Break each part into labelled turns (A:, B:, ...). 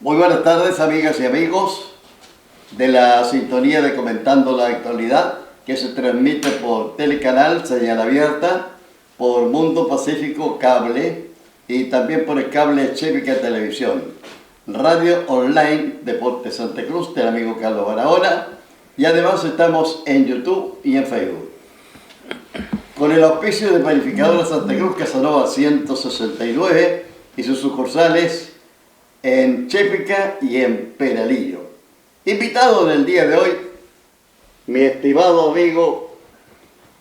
A: Muy buenas tardes, amigas y amigos de la sintonía de Comentando la Actualidad, que se transmite por Telecanal, señal abierta, por Mundo Pacífico Cable y también por el cable Chepica Televisión, Radio Online Deportes Santa Cruz del amigo Carlos Barahona, y además estamos en YouTube y en Facebook. Con el auspicio de Panificadora Santa Cruz Casanova 169 y sus sucursales en Chepica y en Peralillo. Invitado en el día de hoy, mi estimado amigo,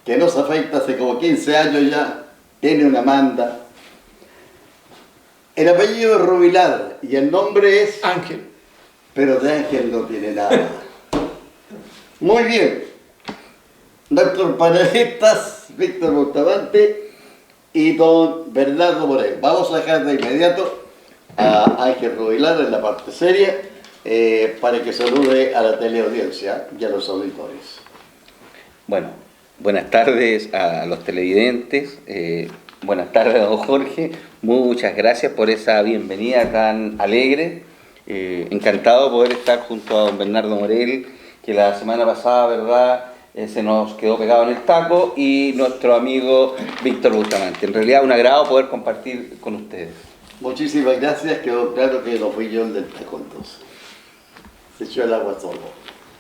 A: que no se afeita hace como 15 años ya, tiene una manda. El apellido es Rubilar y el nombre es
B: Ángel.
A: Pero de Ángel no tiene nada. Muy bien. Nuestros panelistas, Víctor Bustamante y don Bernardo Morel. Vamos a dejar de inmediato a Ángel Rubilar en la parte seria para que salude a la teleaudiencia y a los auditores.
C: Bueno, buenas tardes a los televidentes, buenas tardes a don Jorge, muchas gracias por esa bienvenida tan alegre, encantado de poder estar junto a don Bernardo Morel, que la semana pasada, ¿verdad?, se nos quedó pegado en el taco, y nuestro amigo Víctor Bustamante. En realidad un agrado poder compartir con ustedes.
A: Muchísimas gracias, quedó claro que no fui yo el del taco entonces. Se echó el agua solo.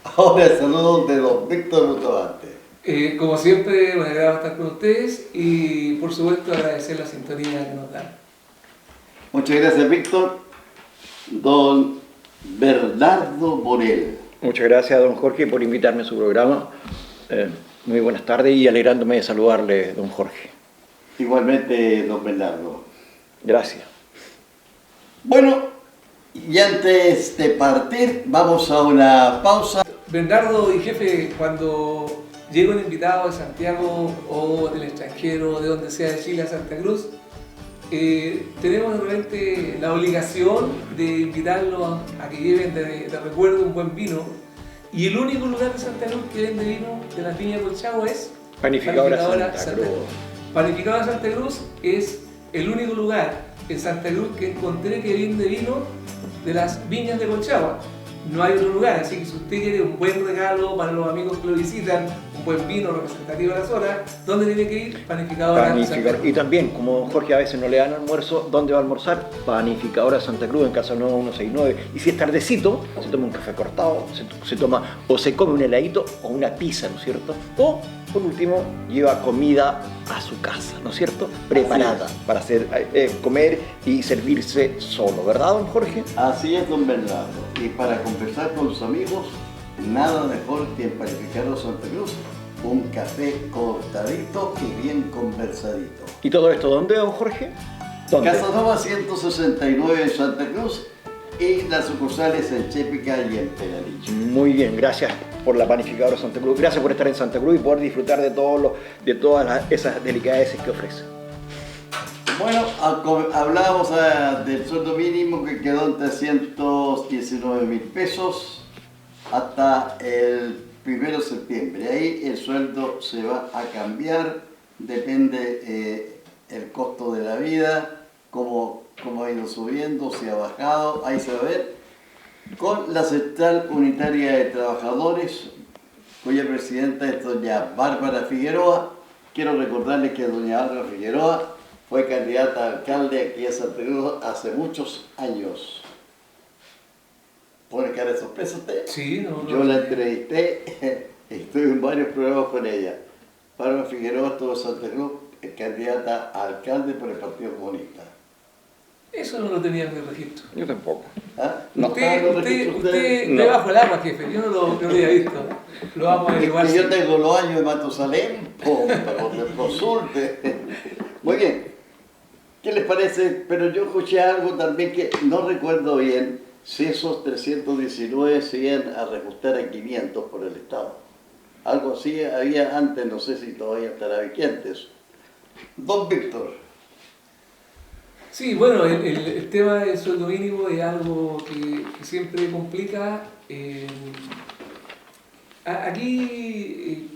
A: Ahora saludos de don Víctor Bustamante.
B: Como siempre, un agrado estar con ustedes y por supuesto agradecer la sintonía que nos dan.
A: Muchas gracias, Víctor. Don Bernardo Morel.
D: Muchas gracias, don Jorge, por invitarme a su programa. Muy buenas tardes y alegrándome de saludarle, don Jorge.
A: Igualmente, don Bernardo.
D: Gracias.
A: Bueno, y antes de partir, vamos a una pausa.
B: Bernardo y jefe, cuando llega un invitado de Santiago o del extranjero, de donde sea de Chile a Santa Cruz, tenemos realmente la obligación de invitarlos a que lleven de recuerdo un buen vino. Y el único lugar de Santa Cruz que vende vino de las viñas Colchagua es
D: Panificadora Santa Cruz.
B: Panificadora Santa Cruz es el único lugar en Santa Cruz que encontré que vende vino de las viñas de Colchagua. No hay otro lugar, así que si usted quiere un buen regalo para los amigos que lo visitan, un buen vino representativo de la zona, ¿dónde tiene que ir? Panificadora Santa Cruz.
D: Y también, como Jorge a veces no le dan almuerzo, ¿dónde va a almorzar? Panificadora Santa Cruz, en Casa Nueva 169. Y si es tardecito, se toma un café cortado, se toma o se come un heladito o una pizza, ¿no es cierto? O, por último, lleva comida a su casa, ¿no es cierto? Preparada para hacer, comer y servirse solo, ¿verdad, don Jorge?
A: Así es, don Bernardo. Y para conversar con sus amigos, nada mejor que en Panificadora Santa Cruz, un café cortadito y bien conversadito.
D: ¿Y todo esto dónde, don Jorge? ¿Dónde?
A: Casanova 169 en Santa Cruz y las sucursales en Chepica y en Peralillo.
D: Muy bien, gracias por la Panificadora Santa Cruz. Gracias por estar en Santa Cruz y poder disfrutar de todas esas delicadeces que ofrece.
A: Bueno, hablábamos del sueldo mínimo que quedó en 319.000 pesos hasta el 1 de septiembre. Ahí el sueldo se va a cambiar, depende el costo de la vida, cómo ha ido subiendo, si ha bajado, ahí se va a ver. Con la Central Unitaria de Trabajadores, cuya presidenta es doña Bárbara Figueroa. Quiero recordarles que doña Bárbara Figueroa fue candidata a alcalde aquí en Santa Cruz hace muchos años. ¿Pone cara de sorpresa usted?
B: Sí, no.
A: Yo la entrevisté, estuve en varios programas con ella. Bárbara Figueroa estuvo en Santa Cruz, candidata a alcalde por el Partido Comunista.
B: Eso no lo tenía en el registro.
D: Yo tampoco.
A: ¿Ah?
B: No, usted
D: No.
B: bajo el agua, jefe. Yo no lo había visto. Lo vamos a averiguar.
A: Yo tengo los años de Matusalén, consulte. Muy bien. ¿Qué les parece? Pero yo escuché algo también que no recuerdo bien si esos 319 se iban a reajustar a 500 por el Estado. Algo así había antes, no sé si todavía estará vigente eso. Don Víctor.
B: Sí, bueno, el tema del sueldo mínimo es algo que siempre complica. Aquí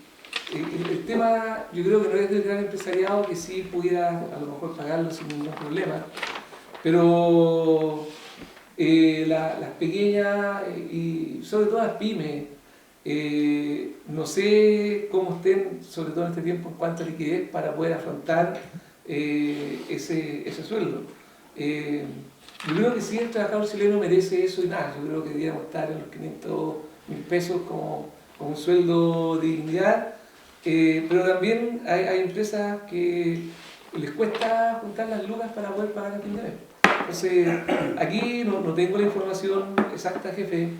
B: el tema yo creo que no es del gran empresariado, que sí pudiera a lo mejor pagarlo sin ningún problema, pero las pequeñas y sobre todo las pymes, no sé cómo estén, sobre todo en este tiempo, en cuanto a liquidez para poder afrontar ese sueldo. Yo creo que sí, el trabajador chileno merece eso y nada. Yo creo que deberíamos estar en los 500.000 pesos como un sueldo de dignidad, pero también hay empresas que les cuesta juntar las lucas para poder pagar a fin de mes. Entonces, aquí no tengo la información exacta, jefe,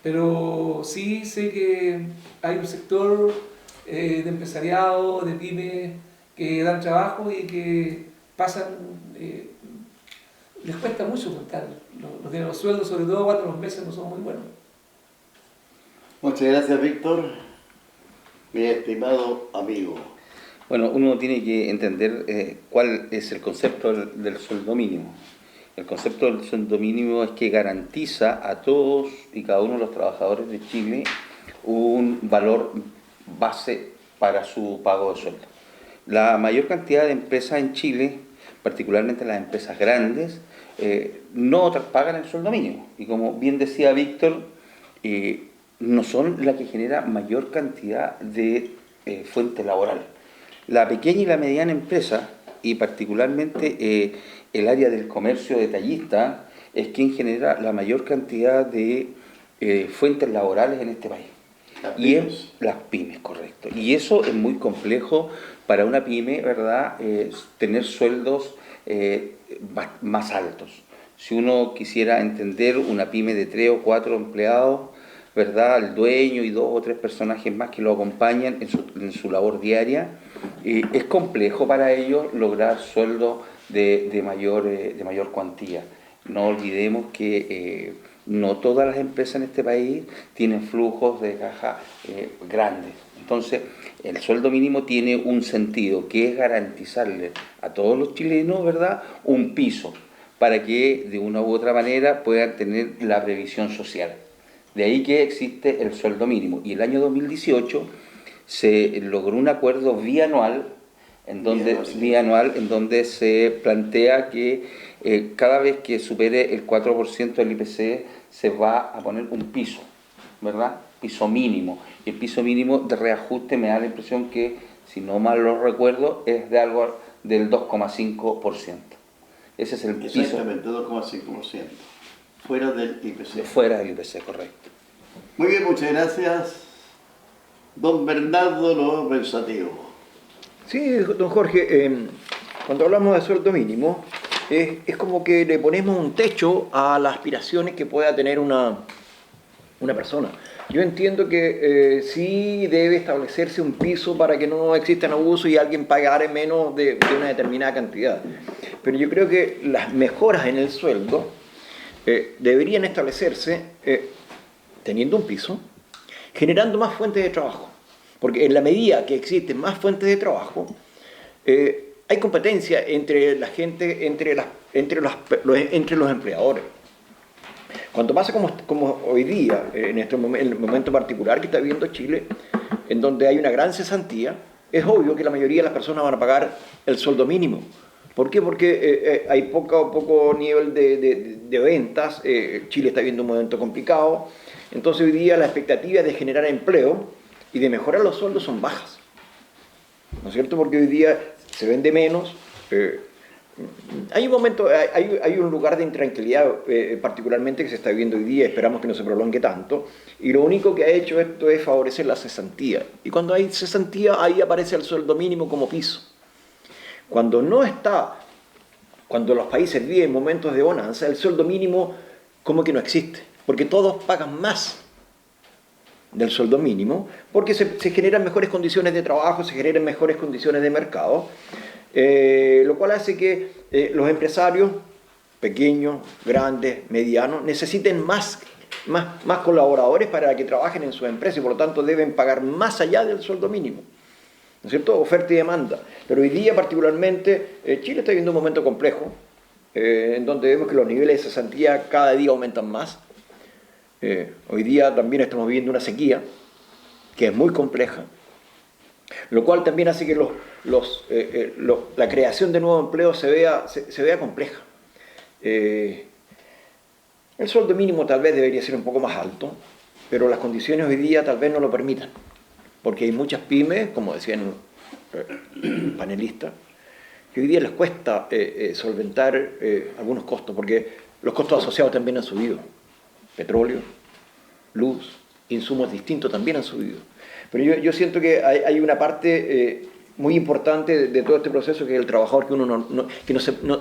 B: pero sí sé que hay un sector de empresariado, de pymes, que dan trabajo y que pasan, les cuesta mucho juntar los sueldos, sobre todo cuando los meses no son muy buenos.
A: Muchas gracias, Víctor, mi estimado amigo.
C: Bueno, uno tiene que entender cuál es el concepto del sueldo mínimo. El concepto del sueldo mínimo es que garantiza a todos y cada uno de los trabajadores de Chile un valor base para su pago de sueldo. La mayor cantidad de empresas en Chile, particularmente las empresas grandes, no pagan el sueldo mínimo. Y como bien decía Víctor, no son la que genera mayor cantidad de fuente laboral. La pequeña y la mediana empresa, y particularmente el área del comercio detallista, es quien genera la mayor cantidad de fuentes laborales en este país. Y es las pymes, correcto. Y eso es muy complejo para una pyme, ¿verdad? Tener sueldos más altos. Si uno quisiera entender una pyme de 3 o 4 empleados, ¿verdad? El dueño y 2 o 3 personajes más que lo acompañan en su labor diaria, es complejo para ellos lograr sueldos de mayor cuantía. No olvidemos que no todas las empresas en este país tienen flujos de caja grandes. Entonces, el sueldo mínimo tiene un sentido, que es garantizarle a todos los chilenos, ¿verdad?, un piso, para que de una u otra manera puedan tener la previsión social. De ahí que existe el sueldo mínimo. Y el año 2018 se logró un acuerdo bianual en donde se plantea que cada vez que supere el 4% del IPC se va a poner un piso, ¿verdad? Piso mínimo. Y el piso mínimo de reajuste me da la impresión que, si no mal lo recuerdo, es de algo del 2,5%. Ese es el piso.
A: Exactamente, 2,5%. Fuera del IPC.
C: Fuera del IPC, correcto.
A: Muy bien, muchas gracias. Don Bernardo Lo Pensativo.
D: Sí, don Jorge, cuando hablamos de sueldo mínimo, es como que le ponemos un techo a las aspiraciones que pueda tener una persona. Yo entiendo que sí debe establecerse un piso para que no existan abusos y alguien pagare menos de una determinada cantidad. Pero yo creo que las mejoras en el sueldo deberían establecerse teniendo un piso, generando más fuentes de trabajo. Porque en la medida que existen más fuentes de trabajo, hay competencia entre la gente, entre los empleadores. Cuando pasa como hoy día, en el momento particular que está viviendo Chile, en donde hay una gran cesantía, es obvio que la mayoría de las personas van a pagar el sueldo mínimo. ¿Por qué? Porque hay poco nivel de ventas, Chile está viviendo un momento complicado, entonces hoy día las expectativas de generar empleo y de mejorar los sueldos son bajas, ¿no es cierto? Porque hoy día se vende menos, hay un momento, hay un lugar de intranquilidad particularmente que se está viviendo hoy día, esperamos que no se prolongue tanto, y lo único que ha hecho esto es favorecer la cesantía, y cuando hay cesantía ahí aparece el sueldo mínimo como piso. Cuando no está, cuando los países viven momentos de bonanza, el sueldo mínimo como que no existe, porque todos pagan más del sueldo mínimo, porque se generan mejores condiciones de trabajo, se generan mejores condiciones de mercado, lo cual hace que los empresarios, pequeños, grandes, medianos, necesiten más colaboradores para que trabajen en su empresa y por lo tanto deben pagar más allá del sueldo mínimo, ¿no es cierto? Oferta y demanda. Pero hoy día particularmente Chile está viviendo un momento complejo, en donde vemos que los niveles de cesantía cada día aumentan más. Hoy día también estamos viviendo una sequía que es muy compleja, lo cual también hace que la creación de nuevos empleos se vea compleja. El sueldo mínimo tal vez debería ser un poco más alto, pero las condiciones hoy día tal vez no lo permitan, porque hay muchas pymes, como decían panelistas, que hoy día les cuesta solventar algunos costos, porque los costos asociados también han subido. Petróleo, luz, insumos distintos también han subido. Pero yo siento que hay una parte muy importante de todo este proceso, que es el trabajador, que uno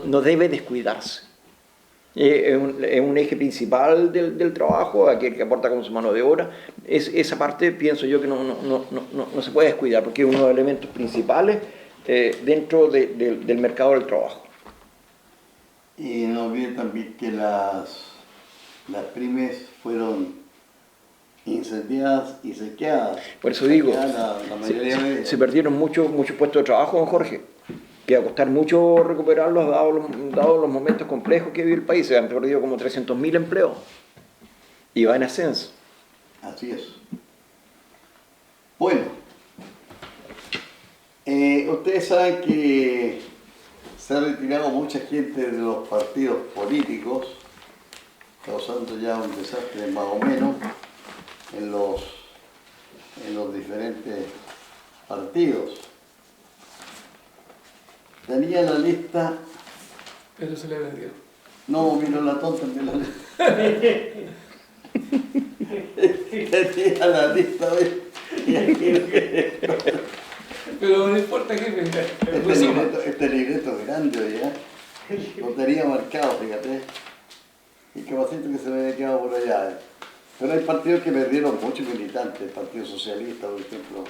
D: no debe descuidarse. Es un eje principal del trabajo, aquel que aporta con su mano de obra. Esa parte pienso yo que no se puede descuidar, porque es uno de los elementos principales dentro del mercado del trabajo.
A: Y no olviden también que las pymes fueron incendiadas y sequeadas.
D: Por eso digo,
A: La mayoría de ellas.
D: se perdieron muchos puestos de trabajo, don Jorge, que va a costar mucho recuperarlos dados los momentos complejos que vive el país. Se han perdido como 300.000 empleos y va en ascenso.
A: Así es. Bueno, ustedes saben que se ha retirado mucha gente de los partidos políticos, causando ya un desastre más o menos en los diferentes partidos. Tenía la lista.
B: Pero se le vendió.
A: No, vino la tonta, me la tenía la lista, ¿ves? Y aquí lo que...
B: Pero no importa qué vender.
A: Este libreto grande ya. Lo tenía marcado, fíjate. Y qué pasito que se me había quedado por allá. Pero hay partidos que perdieron muchos militantes. El Partido Socialista, por ejemplo,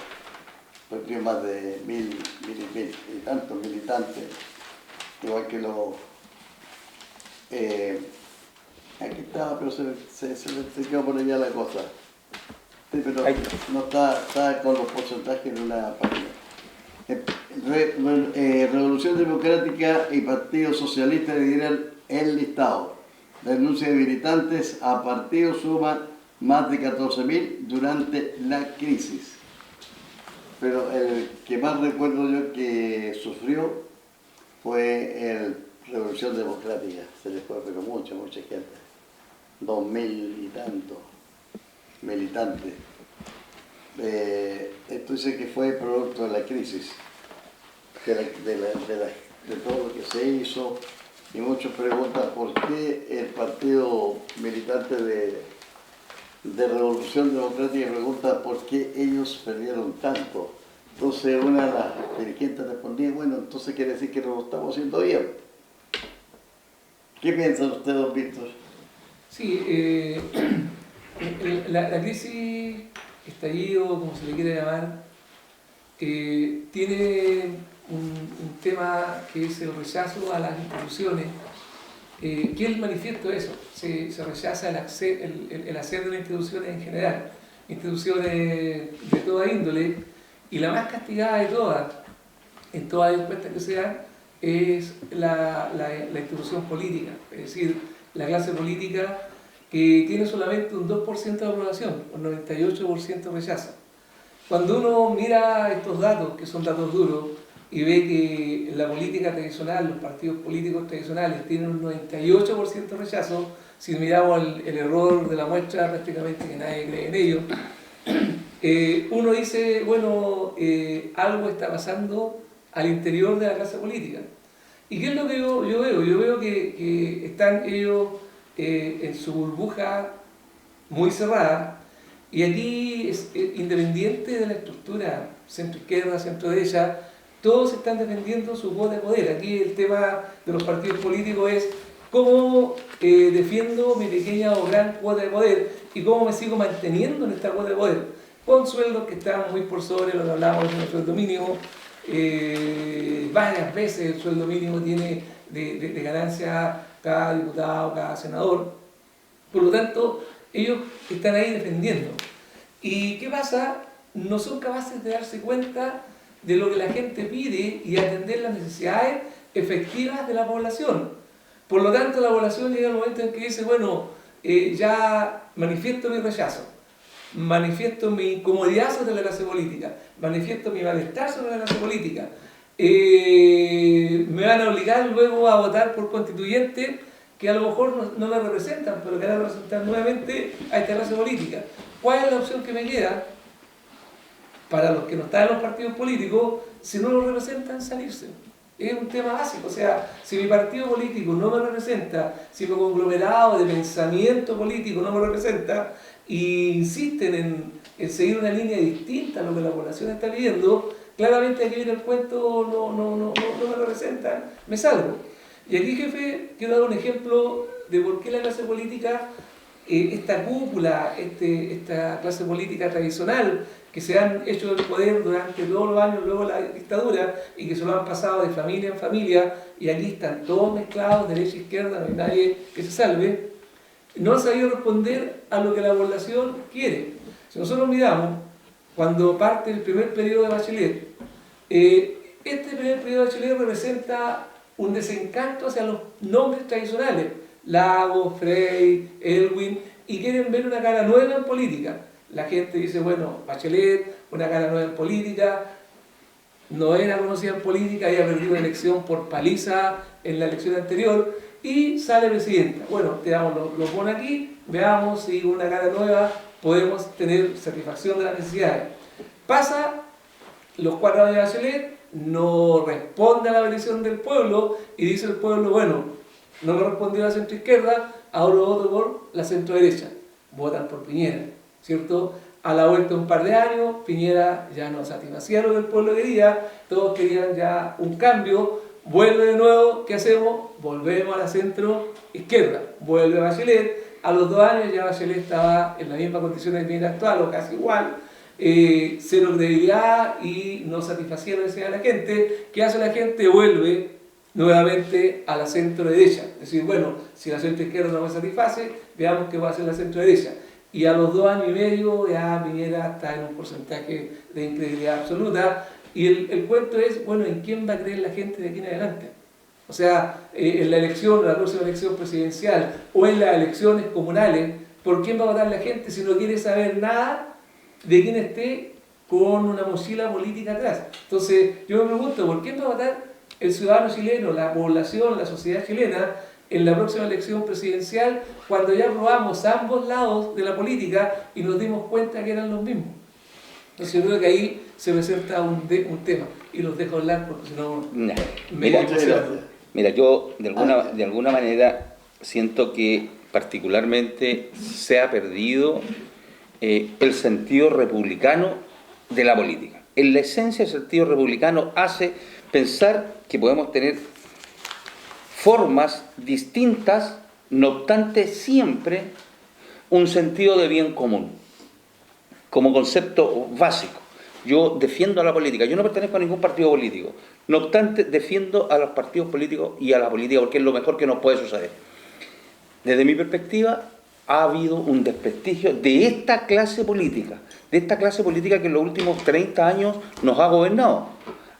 A: perdió más de mil y tantos militantes. Igual que los... aquí estaba, pero se quedó por allá la cosa. Sí, pero no está con los porcentajes en una página. Revolución Democrática y Partido Socialista dividieron el listado. La denuncia de militantes a partidos suma más de 14.000 durante la crisis. Pero el que más recuerdo yo que sufrió fue el Revolución Democrática. Se les fue, pero mucha gente. 2.000 y tantos militantes. Esto dice que fue producto de la crisis, de todo lo que se hizo, y muchos preguntan por qué el partido militante de Revolución Democrática pregunta por qué ellos perdieron tanto. Entonces una de las dirigentes respondía, bueno, entonces quiere decir que no lo estamos haciendo bien. ¿Qué piensan ustedes, don Víctor?
B: Sí, la crisis, estallido, como se le quiera llamar, tiene un tema que es el rechazo a las instituciones, que es el manifiesto de eso. Se rechaza el hacer de las instituciones en general, instituciones de toda índole, y la más castigada de todas, en todas las encuestas que se dan, es la institución política, es decir, la clase política, que tiene solamente un 2% de aprobación, un 98% rechazo. Cuando uno mira estos datos, que son datos duros, y ve que la política tradicional, los partidos políticos tradicionales tienen un 98% de rechazo, si miramos el error de la muestra, prácticamente que nadie cree en ello, uno dice, bueno, algo está pasando al interior de la clase política. ¿Y qué es lo que yo veo? Yo veo que están ellos en su burbuja muy cerrada, y aquí, independiente de la estructura centro-izquierda, centro-derecha, todos están defendiendo su cuota de poder. Aquí el tema de los partidos políticos es cómo defiendo mi pequeña o gran cuota de poder y cómo me sigo manteniendo en esta cuota de poder, con sueldos que están muy por sobre lo que hablamos de un sueldo mínimo. Varias veces el sueldo mínimo tiene de ganancia cada diputado, cada senador. Por lo tanto, ellos están ahí defendiendo. ¿Y qué pasa? No son capaces de darse cuenta de lo que la gente pide y atender las necesidades efectivas de la población. Por lo tanto, la población llega al momento en que dice, bueno, ya manifiesto mi rechazo, manifiesto mi incomodidad sobre la clase política, manifiesto mi malestar sobre la clase política, me van a obligar luego a votar por constituyentes que a lo mejor no me representan, pero que van a representar nuevamente a esta clase política. ¿Cuál es la opción que me queda para los que no están en los partidos políticos? Si no los representan, salirse. Es un tema básico. O sea, si mi partido político no me representa, si mi conglomerado de pensamiento político no me representa, e insisten en seguir una línea distinta a lo que la población está pidiendo, claramente aquí viene el cuento, no me representan, me salgo. Y aquí, jefe, quiero dar un ejemplo de por qué la clase política, esta cúpula, esta clase política tradicional, que se han hecho del poder durante todos los años luego de la dictadura y que se lo han pasado de familia en familia, y aquí están todos mezclados, derecha e izquierda, no hay nadie que se salve, no han sabido responder a lo que la población quiere. Si nosotros miramos, cuando parte el primer periodo de Bachelet, este primer periodo de Bachelet representa un desencanto hacia los nombres tradicionales, Lagos, Frey, Elwin, y quieren ver una cara nueva en política. La gente dice, bueno, Bachelet, una cara nueva en política, no era conocida en política, había perdido una elección por paliza en la elección anterior, y sale presidenta. Bueno, te damos lo pone aquí, veamos si con una cara nueva podemos tener satisfacción de las necesidades. Pasa los 4 años de Bachelet, no responde a la petición del pueblo, y dice el pueblo, bueno, no me respondió la centroizquierda, ahora voto por la centroderecha. Votan por Piñera, ¿cierto? A la vuelta de un par de años, Piñera ya no satisfacía lo que el pueblo quería, todos querían ya un cambio, vuelve de nuevo, ¿qué hacemos? Volvemos a la centroizquierda, vuelve Bachelet, a los 2 años ya Bachelet estaba en la misma condición de Piñera actual, o casi igual, cero credibilidad y no satisfacía lo que decía la gente. ¿Qué hace la gente? Vuelve nuevamente a la centro derecha. Es decir, bueno, si la centro izquierda no me satisface, veamos qué va a hacer la centro derecha. Y a los 2 años y medio ya Piñera está en un porcentaje de incredibilidad absoluta. Y el cuento es, bueno, ¿en quién va a creer la gente de aquí en adelante? O sea, en la elección, la próxima elección presidencial o en las elecciones comunales, ¿por quién va a votar la gente si no quiere saber nada de quien esté con una mochila política atrás? Entonces, yo me pregunto, ¿por quién va a votar el ciudadano chileno, la población, la sociedad chilena en la próxima elección presidencial cuando ya probamos ambos lados de la política y nos dimos cuenta que eran los mismos? Entonces, yo creo que ahí se presenta un tema y los dejo hablar porque si no
C: Mira, yo de alguna manera siento que particularmente se ha perdido el sentido republicano de la política. En la esencia, el sentido republicano hace pensar que podemos tener formas distintas, no obstante siempre un sentido de bien común, como concepto básico. Yo defiendo a la política, yo no pertenezco a ningún partido político, no obstante defiendo a los partidos políticos y a la política porque es lo mejor que nos puede suceder. Desde mi perspectiva, ha habido un desprestigio de esta clase política que en los últimos 30 años nos ha gobernado.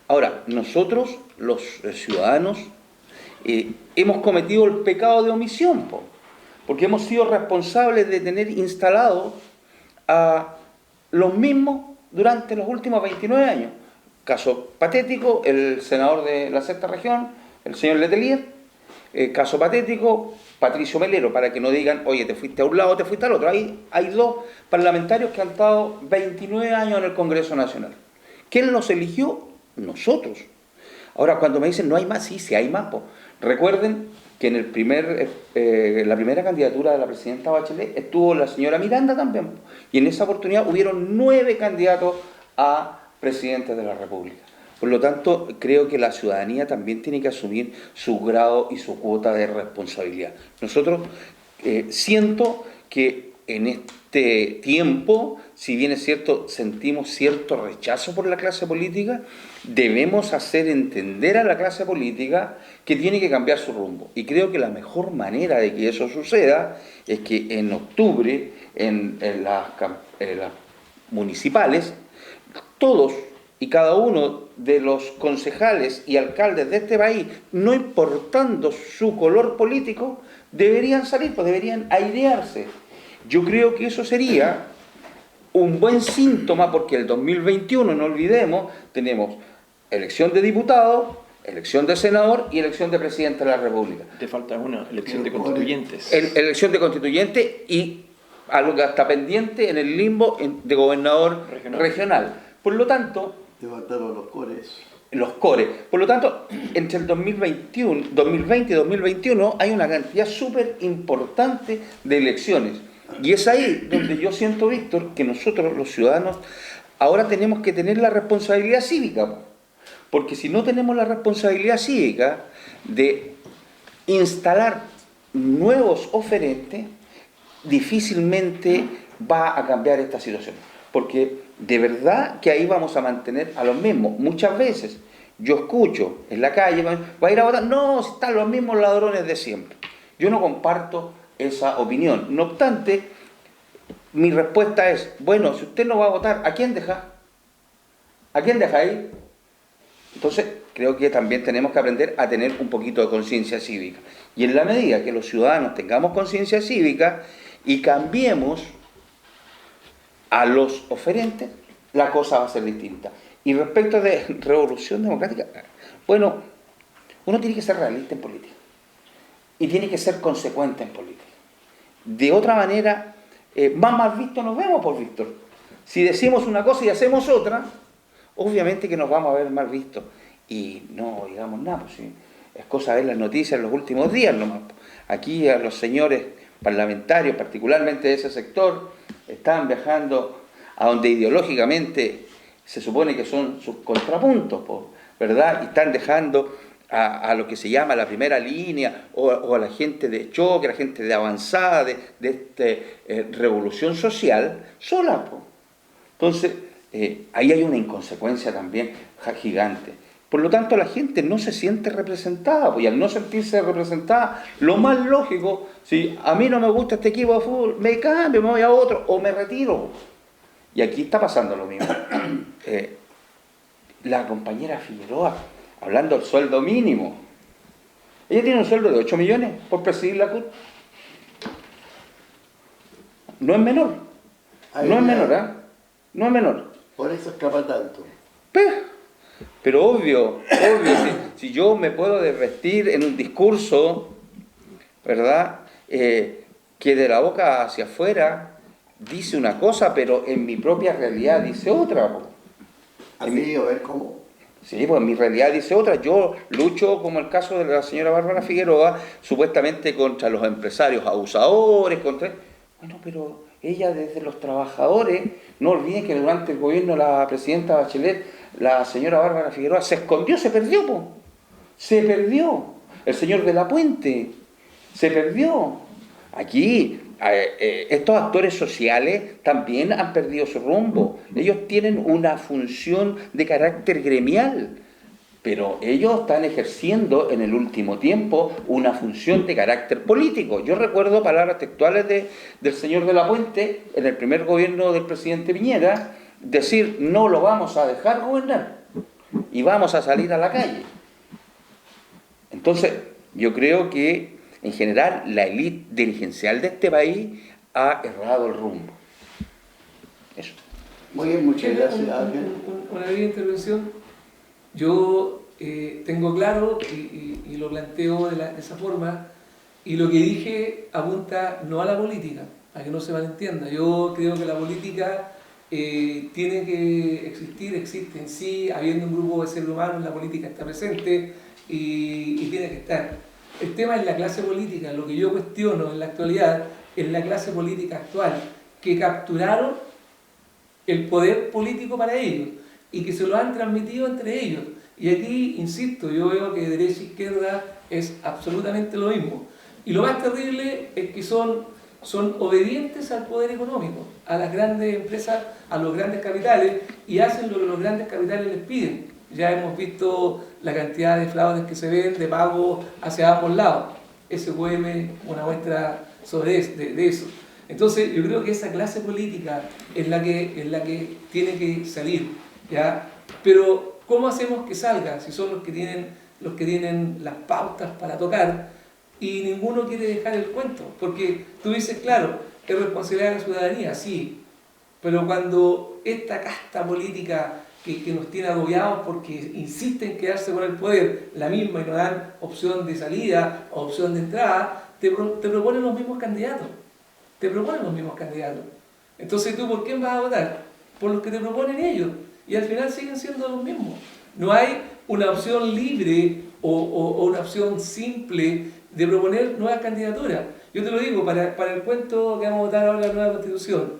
C: Ahora, nosotros, los ciudadanos, hemos cometido el pecado de omisión, porque hemos sido responsables de tener instalados a los mismos durante los últimos 29 años. Caso patético, el senador de la sexta región, el señor Letelier. Caso patético, Patricio Melero, para que no digan, oye, te fuiste a un lado, te fuiste al otro. Hay 2 parlamentarios que han estado 29 años en el Congreso Nacional. ¿Quién los eligió? Nosotros. Ahora, cuando me dicen, no hay más, sí hay más. Recuerden que en la primera candidatura de la presidenta Bachelet estuvo la señora Miranda también. Y en esa oportunidad hubieron 9 candidatos a presidentes de la República. Por lo tanto, creo que la ciudadanía también tiene que asumir su grado y su cuota de responsabilidad. Nosotros siento que en este tiempo, si bien es cierto, sentimos cierto rechazo por la clase política, debemos hacer entender a la clase política que tiene que cambiar su rumbo. Y creo que la mejor manera de que eso suceda es que en octubre, en las municipales, todos y cada uno de los concejales y alcaldes de este país, no importando su color político, deberían salir, pues deberían airearse. Yo creo que eso sería un buen síntoma, porque el 2021, no olvidemos, tenemos elección de diputados, elección de senador y elección de presidente de la República.
D: Te falta una elección de constituyentes.
C: Elección de constituyente y algo que está pendiente en el limbo de gobernador regional. Por lo tanto,
A: Te faltaron los cores.
C: los cores. Por lo tanto, entre el 2020 y 2021 hay una cantidad súper importante de elecciones. Y es ahí donde yo siento, Víctor, que nosotros los ciudadanos ahora tenemos que tener la responsabilidad cívica. Porque si no tenemos la responsabilidad cívica de instalar nuevos oferentes, difícilmente va a cambiar esta situación. Porque de verdad que ahí vamos a mantener a los mismos. Muchas veces yo escucho en la calle, ¿va a ir a votar? No, están los mismos ladrones de siempre. Yo no comparto esa opinión. No obstante, mi respuesta es, bueno, si usted no va a votar, ¿a quién deja? ¿A quién deja ahí? Entonces, creo que también tenemos que aprender a tener un poquito de conciencia cívica. Y en la medida que los ciudadanos tengamos conciencia cívica y cambiemos a los oferentes, la cosa va a ser distinta. Y respecto de revolución democrática, bueno, uno tiene que ser realista en política. Y tiene que ser consecuente en política. De otra manera, más mal visto nos vemos por Víctor. Si decimos una cosa y hacemos otra, obviamente que nos vamos a ver mal vistos. Y no digamos nada, pues sí. Es cosa de ver las noticias en los últimos días nomás. Aquí a los señores parlamentarios, particularmente de ese sector, están viajando a donde ideológicamente se supone que son sus contrapuntos, ¿verdad? Y están dejando a lo que se llama la primera línea, o a la gente de choque, a la gente de avanzada, de revolución social, sola, po. Entonces, ahí hay una inconsecuencia también gigante. Por lo tanto, la gente no se siente representada, y al no sentirse representada, lo más lógico, si a mí no me gusta este equipo de fútbol, me cambio, me voy a otro, o me retiro. Y aquí está pasando lo mismo. La compañera Figueroa, hablando del sueldo mínimo, ella tiene un sueldo de 8 millones por presidir la CUT. No es menor. No es menor, ¿eh? No es menor.
A: Por eso escapa tanto.
C: Pero obvio, si yo me puedo desvestir en un discurso, ¿verdad? Que de la boca hacia afuera dice una cosa, pero en mi propia realidad dice otra.
A: Así, a ver cómo.
C: Sí, pues en mi realidad dice otra. Yo lucho, como el caso de la señora Bárbara Figueroa, supuestamente contra los empresarios abusadores, Bueno, pero ella desde los trabajadores, no olviden que durante el gobierno de la presidenta Bachelet, la señora Bárbara Figueroa se escondió, se perdió, po. Se perdió. El señor de la Puente se perdió. Aquí, estos actores sociales también han perdido su rumbo. Ellos tienen una función de carácter gremial, pero ellos están ejerciendo en el último tiempo una función de carácter político. Yo recuerdo palabras textuales del señor de la Puente en el primer gobierno del presidente Piñera, decir, no lo vamos a dejar gobernar y vamos a salir a la calle. Entonces, yo creo que en general la élite dirigencial de este país ha errado el rumbo. Eso.
A: Muy bien, muchas gracias, Ángel.
B: Una breve intervención. Yo tengo claro y lo planteo de esa forma, y lo que dije apunta no a la política, a que no se malentienda. Yo creo que la política tiene que existir, existe en sí, habiendo un grupo de seres humanos, la política está presente y tiene que estar. El tema es la clase política. Lo que yo cuestiono en la actualidad es la clase política actual, que capturaron el poder político para ellos y que se lo han transmitido entre ellos. Y aquí, insisto, yo veo que derecha e izquierda es absolutamente lo mismo. Y lo más terrible es que son obedientes al poder económico, a las grandes empresas, a los grandes capitales, y hacen lo que los grandes capitales les piden. Ya hemos visto la cantidad de fraudes que se ven, de pagos hacia ambos lados. SQM es una muestra de eso. Entonces, yo creo que esa clase política es la que tiene que salir, ¿ya? Pero, ¿cómo hacemos que salga si son los que tienen las pautas para tocar y ninguno quiere dejar el cuento? Porque tú dices, claro, es responsabilidad de la ciudadanía, sí, pero cuando esta casta política que nos tiene agobiados porque insisten en quedarse con el poder, la misma, y no dan opción de salida o opción de entrada, te proponen los mismos candidatos. Te proponen los mismos candidatos. Entonces, ¿tú por quién vas a votar? Por los que te proponen ellos. Y al final siguen siendo los mismos. No hay una opción libre o una opción simple de proponer nuevas candidaturas. Yo te lo digo, para el cuento que vamos a votar ahora la nueva Constitución,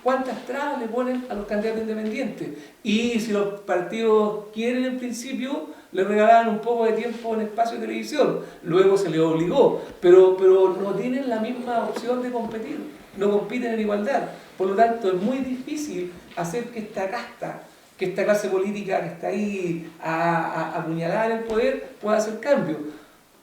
B: ¿cuántas trabas le ponen a los candidatos independientes? Y si los partidos quieren, en principio, le regalaban un poco de tiempo en espacio de televisión. Luego se les obligó, pero no tienen la misma opción de competir, no compiten en igualdad. Por lo tanto, es muy difícil hacer que esta casta, que esta clase política que está ahí apuñalada en el poder, pueda hacer cambio.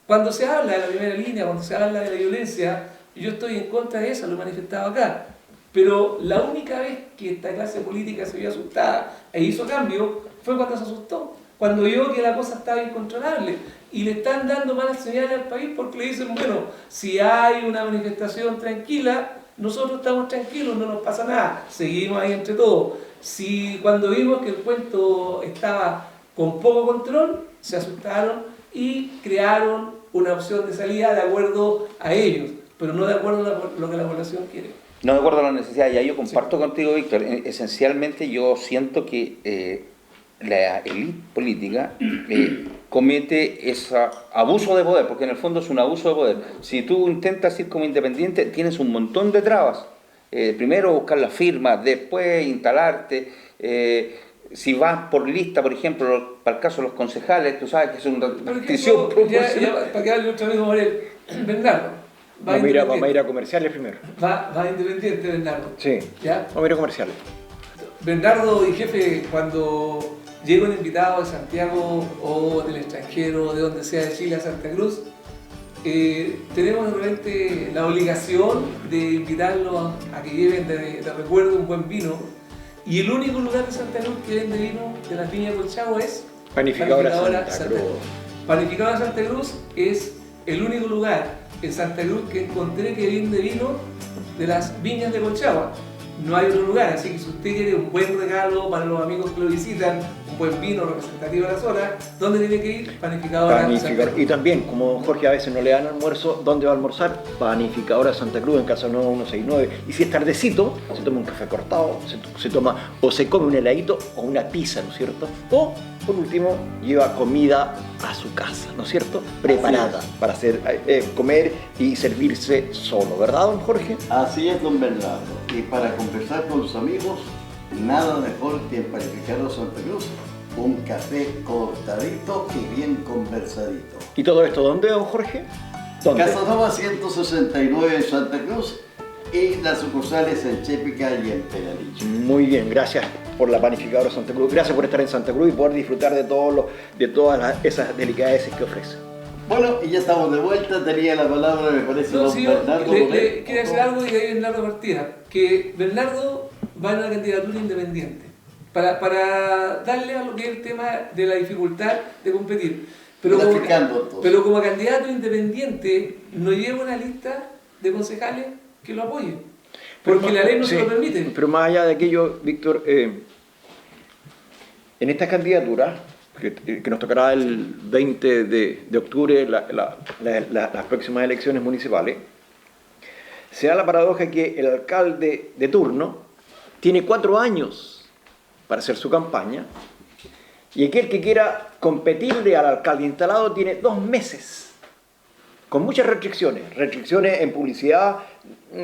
B: Cuando se habla de la primera línea, cuando se habla de la violencia, yo estoy en contra de eso, lo he manifestado acá. Pero la única vez que esta clase política se vio asustada e hizo cambio fue cuando se asustó, cuando vio que la cosa estaba incontrolable y le están dando malas señales al país porque le dicen, bueno, si hay una manifestación tranquila, nosotros estamos tranquilos, no nos pasa nada, seguimos ahí entre todos. Si cuando vimos que el cuento estaba con poco control, se asustaron y crearon una opción de salida de acuerdo a ellos, pero no de acuerdo a lo que la población quiere.
C: No de acuerdo a la necesidad, y ahí yo comparto contigo, Víctor. Esencialmente yo siento que la élite política comete ese abuso de poder, porque en el fondo es un abuso de poder. Si tú intentas ir como independiente, tienes un montón de trabas. Primero buscar las firmas, después instalarte. Si vas por lista, por ejemplo, para el caso de los concejales, tú sabes que es una restricción proporcional.
B: Para que hable nuestro amigo Morel, Bernardo.
D: Vamos a ir a comerciales primero.
B: Va independiente, Bernardo.
D: Sí.
B: ¿Ya?
D: Vamos a ir a comerciales.
B: Bernardo y jefe, cuando llega un invitado de Santiago o del extranjero, de donde sea de Chile a Santa Cruz, tenemos realmente la obligación de invitarlos a que lleven de recuerdo un buen vino. Y el único lugar de Santa Cruz que vende vino de las viñas de Colchagua es
D: Panificadora Santa Cruz.
B: Panificadora Santa Cruz es el único lugar en Santa Cruz que encontré que vende vino de las viñas de Colchagua. No hay otro lugar, así que si usted quiere un buen regalo para los amigos que lo visitan, un buen vino representativo de la zona, ¿dónde tiene que ir? Panificadora Santa Cruz.
D: Y también, como Jorge a veces no le dan almuerzo, ¿dónde va a almorzar? Panificadora Santa Cruz, en Casa Nueva 169. Y si es tardecito, se toma un café cortado, se toma o se come un heladito o una pizza, ¿no es cierto? O, por último, lleva comida a su casa, ¿no es cierto? Preparada para hacer, comer y servirse solo, ¿verdad, don Jorge?
A: Así es, don Bernardo. Y para conversar con los amigos, nada mejor que en Panificadora Santa Cruz, un café cortadito y bien conversadito.
D: ¿Y todo esto dónde, don Jorge? ¿Dónde?
A: Casa Nova 169 en Santa Cruz y las sucursales en Chépica y en Peralillo.
D: Muy bien, gracias por la Panificadora Santa Cruz. Gracias por estar en Santa Cruz y poder disfrutar de todas esas delicadeces que ofrece.
A: Bueno, y ya estamos de vuelta. Tenía la palabra, me parece,
B: No,
A: don
B: sí,
A: Bernardo.
B: le quiero decir algo y ahí Bernardo partía. Que Bernardo va en una candidatura independiente para darle a lo que es el tema de la dificultad de competir. Pero como candidato independiente no lleva una lista de concejales que lo apoyen. Porque la ley no se lo permite.
D: Pero más allá de aquello, Víctor, en esta candidatura, que nos tocará el 20 de octubre, las próximas elecciones municipales, se da la paradoja que el alcalde de turno tiene 4 años para hacer su campaña y aquel que quiera competirle al alcalde instalado tiene 2 meses, con muchas restricciones en publicidad,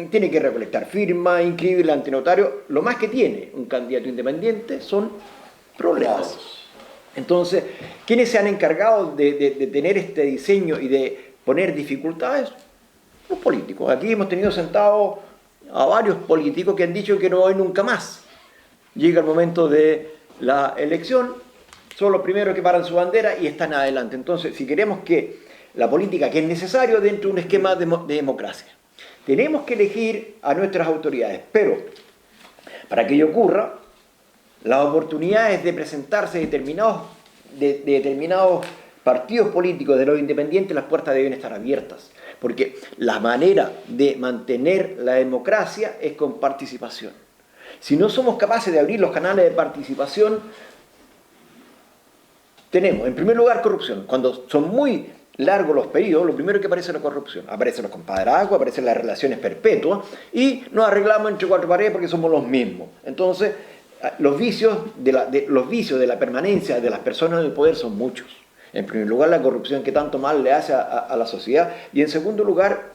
D: tiene que recolectar firmas, inscribirle ante notario. Lo más que tiene un candidato independiente son problemas. Entonces, ¿quiénes se han encargado de tener este diseño y de poner dificultades? Los políticos. Aquí hemos tenido sentados a varios políticos que han dicho que no hay nunca más. Llega el momento de la elección, son los primeros que paran su bandera y están adelante. Entonces, si queremos que la política, que es necesario dentro de un esquema de democracia, tenemos que elegir a nuestras autoridades, pero para que ello ocurra, las oportunidades de presentarse de determinados partidos políticos de los independientes, las puertas deben estar abiertas, porque la manera de mantener la democracia es con participación. Si no somos capaces de abrir los canales de participación, tenemos, en primer lugar, corrupción. Cuando son muy largos los periodos, lo primero que aparece es la corrupción. Aparecen los compadrazgos, aparecen las relaciones perpetuas y nos arreglamos entre cuatro paredes porque somos los mismos. Entonces, los vicios de la permanencia de las personas en el poder son muchos. En primer lugar, la corrupción que tanto mal le hace a la sociedad, y en segundo lugar,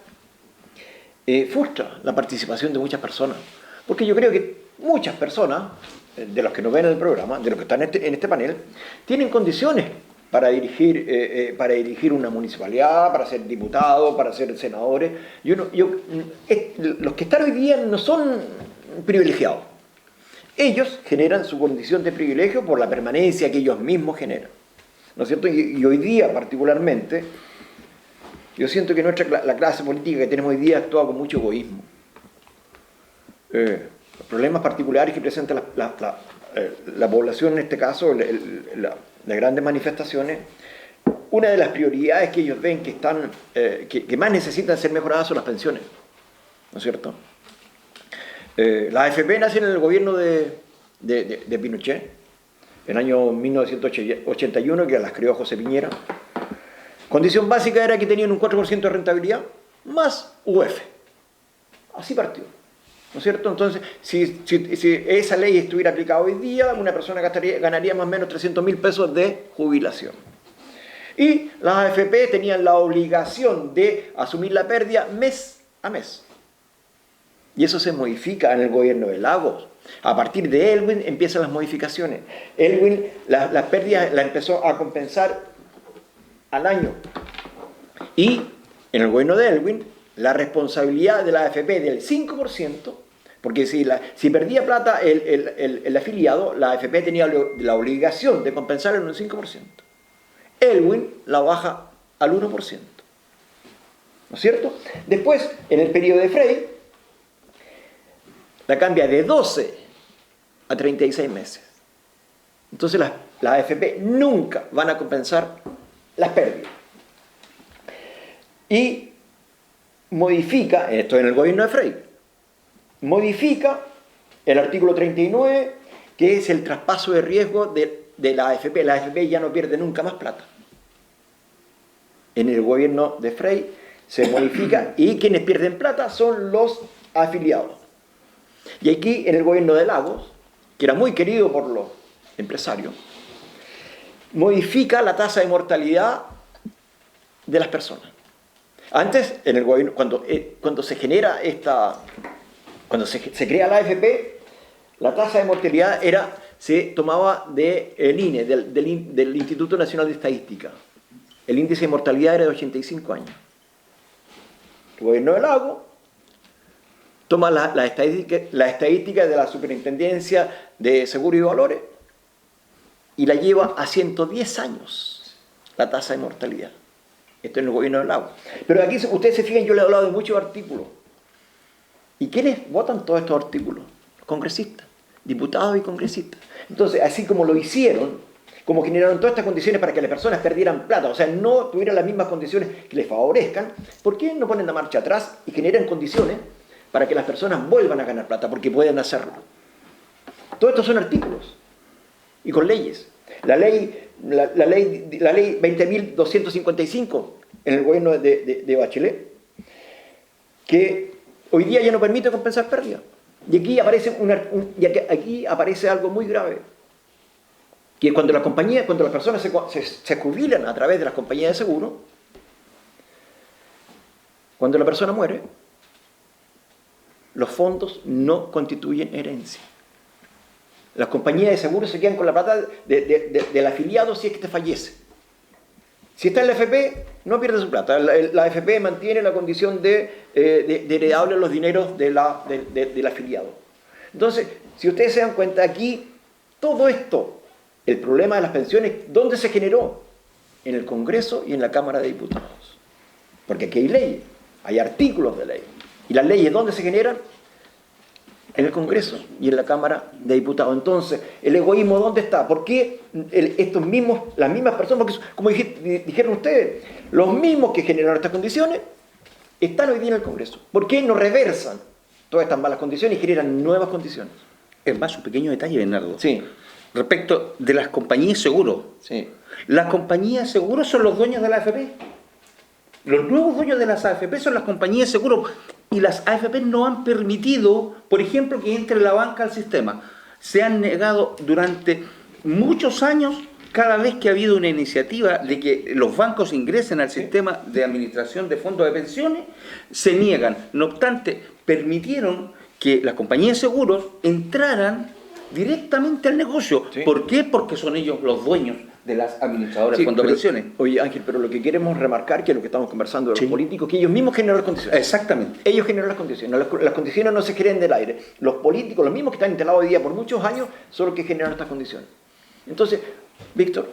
D: frustra la participación de muchas personas. Porque yo creo que muchas personas, de los que nos ven en el programa, de los que están en este panel, tienen condiciones para dirigir una municipalidad, para ser diputados, para ser senadores. Los que están hoy día no son privilegiados. Ellos generan su condición de privilegio por la permanencia que ellos mismos generan, ¿no es cierto? Y hoy día particularmente, yo siento que la clase política que tenemos hoy día actúa con mucho egoísmo. Los problemas particulares que presenta la población, en este caso, las grandes manifestaciones, una de las prioridades que ellos ven que más necesitan ser mejoradas son las pensiones, ¿no es cierto? Las AFP nacen en el gobierno de Pinochet, en el año 1981, que las creó José Piñera. Condición básica era que tenían un 4% de rentabilidad, más UF. Así partió, ¿no es cierto? Entonces, si esa ley estuviera aplicada hoy día, una persona ganaría más o menos 300.000 pesos de jubilación. Y las AFP tenían la obligación de asumir la pérdida mes a mes. Y eso se modifica en el gobierno de Lagos. A partir de Elwin empiezan las modificaciones. Elwin las pérdidas las empezó a compensar al año. Y en el gobierno de Elwin, la responsabilidad de la AFP del 5%, porque si perdía plata el afiliado, la AFP tenía la obligación de compensarlo en un 5%. Elwin la baja al 1%. ¿No es cierto? Después, en el periodo de Frey, la cambia de 12 a 36 meses. Entonces las AFP nunca van a compensar las pérdidas. Y modifica, esto en el gobierno de Frey, modifica el artículo 39, que es el traspaso de riesgo de la AFP. La AFP ya no pierde nunca más plata. En el gobierno de Frey se modifica y quienes pierden plata son los afiliados. Y aquí, en el gobierno de Lagos, que era muy querido por los empresarios, modifica la tasa de mortalidad de las personas. Antes, en el gobierno, cuando se genera cuando se crea la AFP, la tasa de mortalidad se tomaba del INE, del Instituto Nacional de Estadística. El índice de mortalidad era de 85 años. El gobierno de Lagos toma la estadística de la Superintendencia de Seguros y Valores y la lleva a 110 años, la tasa de mortalidad. Esto en el gobierno del Lagos. Pero aquí, ustedes se fijan, yo les he hablado de muchos artículos. ¿Y quiénes votan todos estos artículos? Los congresistas, diputados y congresistas. Entonces, así como lo hicieron, como generaron todas estas condiciones para que las personas perdieran plata, o sea, no tuvieran las mismas condiciones que les favorezcan, ¿por qué no ponen la marcha atrás y generan condiciones para que las personas vuelvan a ganar plata? Porque pueden hacerlo. Todos estos son artículos y con leyes. La ley 20.255 en el gobierno de Bachelet, que hoy día ya no permite compensar pérdidas. Y aquí aparece algo muy grave, que cuando las personas se jubilan a través de las compañías de seguro, cuando la persona muere, los fondos no constituyen herencia. Las compañías de seguros se quedan con la plata del afiliado si es que te fallece. Si está en la AFP, no pierde su plata. La AFP mantiene la condición de heredable los dineros del afiliado. Entonces, si ustedes se dan cuenta, aquí todo esto, el problema de las pensiones, ¿dónde se generó? En el Congreso y en la Cámara de Diputados. Porque aquí hay leyes, hay artículos de ley. ¿Y las leyes dónde se generan? En el Congreso y en la Cámara de Diputados. Entonces, ¿el egoísmo dónde está? ¿Por qué las mismas personas, porque como dijeron ustedes, los mismos que generaron estas condiciones, están hoy día en el Congreso? ¿Por qué no reversan todas estas malas condiciones y generan nuevas condiciones?
C: Es más, un pequeño detalle, Bernardo.
D: Sí.
C: respecto de las compañías de seguros.
D: Sí.
C: Las compañías de seguros son los dueños de la AFP. Los nuevos dueños de las AFP son las compañías de seguros. Y las AFP no han permitido, por ejemplo, que entre la banca al sistema. Se han negado durante muchos años, cada vez que ha habido una iniciativa de que los bancos ingresen al sistema de administración de fondos de pensiones, se niegan. No obstante, permitieron que las compañías de seguros entraran directamente al negocio.
D: Sí.
C: ¿Por qué? Porque son ellos los dueños de las administradoras de fondos de pensiones.
D: Oye, Ángel, pero lo que queremos remarcar, que es lo que estamos conversando de los
C: Sí.
D: políticos, que ellos mismos generan las condiciones.
C: Exactamente.
D: Ellos generan las condiciones. Las condiciones no se crean del aire. Los políticos, los mismos que están instalados hoy día por muchos años, son los que generan estas condiciones. Entonces, Víctor,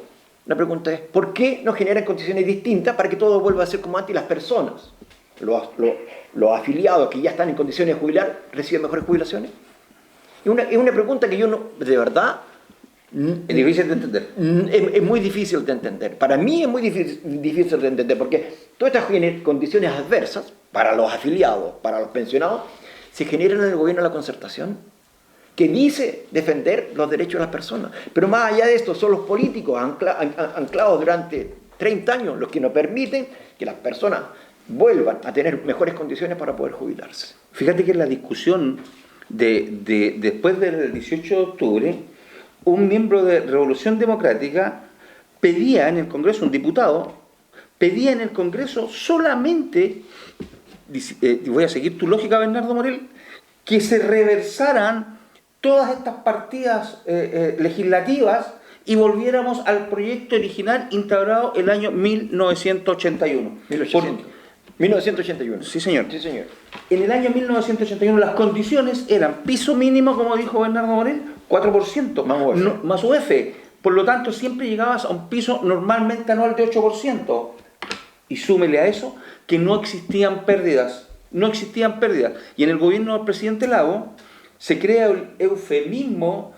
D: la pregunta es, ¿por qué no generan condiciones distintas para que todo vuelva a ser como antes y las personas, los afiliados que ya están en condiciones de jubilar, reciben mejores jubilaciones? Es una pregunta que yo no, de verdad...
C: Es difícil de entender.
D: Es muy difícil de entender. Para mí es muy difícil de entender porque todas estas condiciones adversas para los afiliados, para los pensionados, se generan en el gobierno de la concertación, que dice defender los derechos de las personas. Pero más allá de esto, son los políticos anclados durante 30 años los que no permiten que las personas vuelvan a tener mejores condiciones para poder jubilarse.
C: Fíjate que en la discusión después del 18 de octubre, un miembro de Revolución Democrática pedía en el Congreso, un diputado, pedía en el Congreso solamente, voy a seguir tu lógica, Bernardo Morel, que se reversaran todas estas partidas legislativas y volviéramos al proyecto original instaurado el año 1981.
D: 1981.
C: Sí, señor.
D: Sí, señor.
C: En el año 1981 las condiciones eran piso mínimo, como dijo Bernardo Morel, 4%,
D: Más UF.
C: más UF. Por lo tanto, siempre llegabas a un piso normalmente anual de 8%. Y súmele a eso que no existían pérdidas. No existían pérdidas. Y en el gobierno del presidente Lago se crea el eufemismo,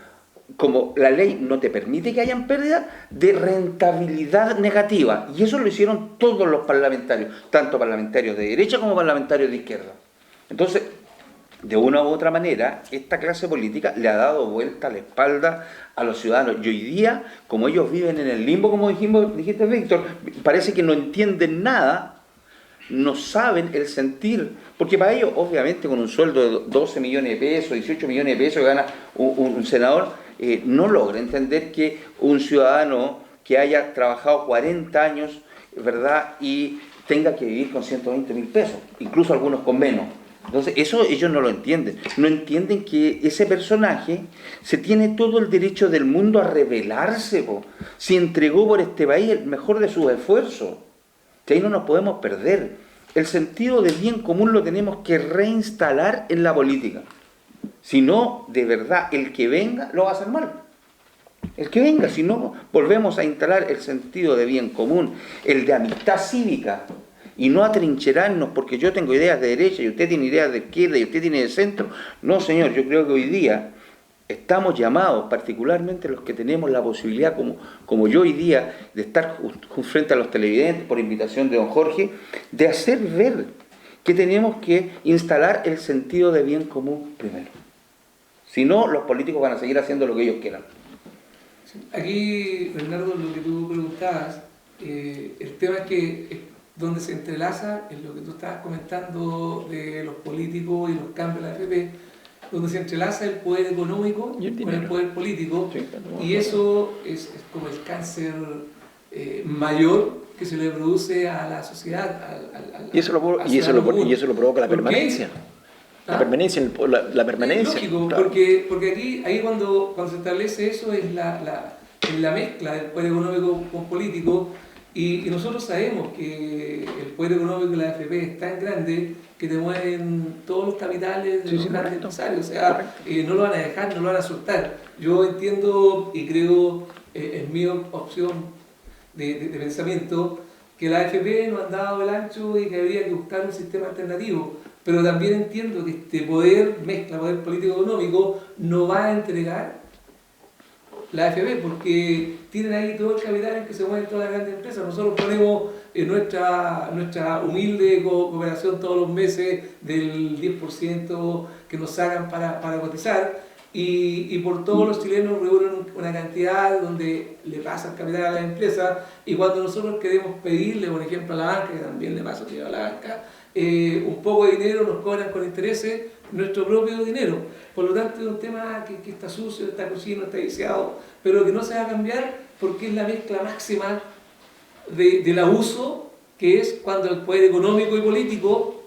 C: como la ley no te permite que hayan pérdidas, de rentabilidad negativa. Y eso lo hicieron todos los parlamentarios, tanto parlamentarios de derecha como parlamentarios de izquierda. Entonces, de una u otra manera, esta clase política le ha dado vuelta a la espalda a los ciudadanos. Y hoy día, como ellos viven en el limbo, como dijiste, Víctor, parece que no entienden nada, no saben el sentir, porque para ellos, obviamente, con un sueldo de 12 millones de pesos, 18 millones de pesos que gana un senador, no logra entender que un ciudadano que haya trabajado 40 años, ¿verdad?, y tenga que vivir con 120.000 pesos, incluso algunos con menos. Entonces, eso ellos no lo entienden. No entienden que ese personaje se tiene todo el derecho del mundo a rebelarse, si entregó por este país el mejor de sus esfuerzos. Que ahí no nos podemos perder. El sentido del bien común lo tenemos que reinstalar en la política. Si no, de verdad, el que venga lo va a hacer mal. El que venga, si no, volvemos a instalar el sentido de bien común, el de amistad cívica, y no atrincherarnos porque yo tengo ideas de derecha y usted tiene ideas de izquierda y usted tiene de centro. No, señor, yo creo que hoy día estamos llamados, particularmente los que tenemos la posibilidad, como yo hoy día, de estar frente a los televidentes por invitación de don Jorge, de hacer ver que tenemos que instalar el sentido de bien común primero. Si no, los políticos van a seguir haciendo lo que ellos quieran.
B: Aquí, Bernardo, lo que tú preguntabas, el tema es que donde se entrelaza en lo que tú estabas comentando de los políticos y los cambios de la AFP, donde se entrelaza el poder económico con el poder político, sí, y eso es como el cáncer mayor que se le produce a la sociedad.
D: Y eso lo provoca la permanencia. La permanencia.
B: Es lógico, claro. porque ahí cuando se establece eso es la mezcla del poder económico con político. Y nosotros sabemos que el poder económico de la AFP es tan grande que te mueven todos los capitales de los grandes empresarios. O sea, no lo van a dejar, no lo van a soltar. Yo entiendo y creo, en mi opción de pensamiento, que la AFP nos han dado el ancho y que habría que buscar un sistema alternativo. Pero también entiendo que este poder, mezcla poder político-económico, no va a entregar la AFP, porque tienen ahí todo el capital en que se mueven todas las grandes empresas. Nosotros ponemos nuestra humilde cooperación todos los meses del 10% que nos sacan para cotizar, y por todos los chilenos reúnen una cantidad donde le pasan capital a las empresas, y cuando nosotros queremos pedirle, por ejemplo, a la banca, que también le pasa a la banca, un poco de dinero, nos cobran con intereses nuestro propio dinero. Por lo tanto, es un tema que está sucio, está cochino, está viciado, pero que no se va a cambiar porque es la mezcla máxima del abuso, que es cuando el poder económico y político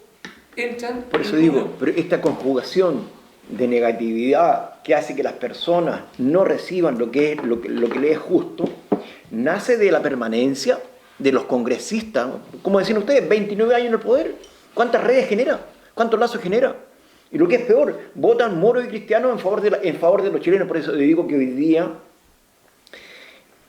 B: entran.
D: Por eso digo, pero esta conjugación de negatividad que hace que las personas no reciban lo que les es justo, nace de la permanencia de los congresistas. Como decían ustedes, 29 años en el poder. ¿Cuántas redes genera? ¿Cuántos lazos genera? Y lo que es peor, votan moros y cristianos en favor de los chilenos. Por eso digo que hoy día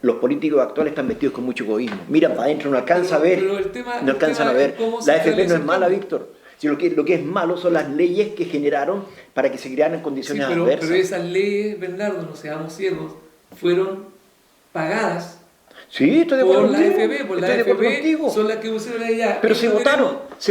D: los políticos actuales están vestidos con mucho egoísmo. Miran para adentro, no alcanza a ver. No alcanzan a ver. La AFP no es mala, Víctor. Si lo que es malo son las leyes que generaron para que se crearan condiciones adversas.
B: Pero esas leyes, Bernardo, no seamos ciegos, fueron pagadas.
D: Sí, estoy de acuerdo
B: por
D: contigo.
B: La AFP, por la AFP son las que pusieron allá.
D: Pero se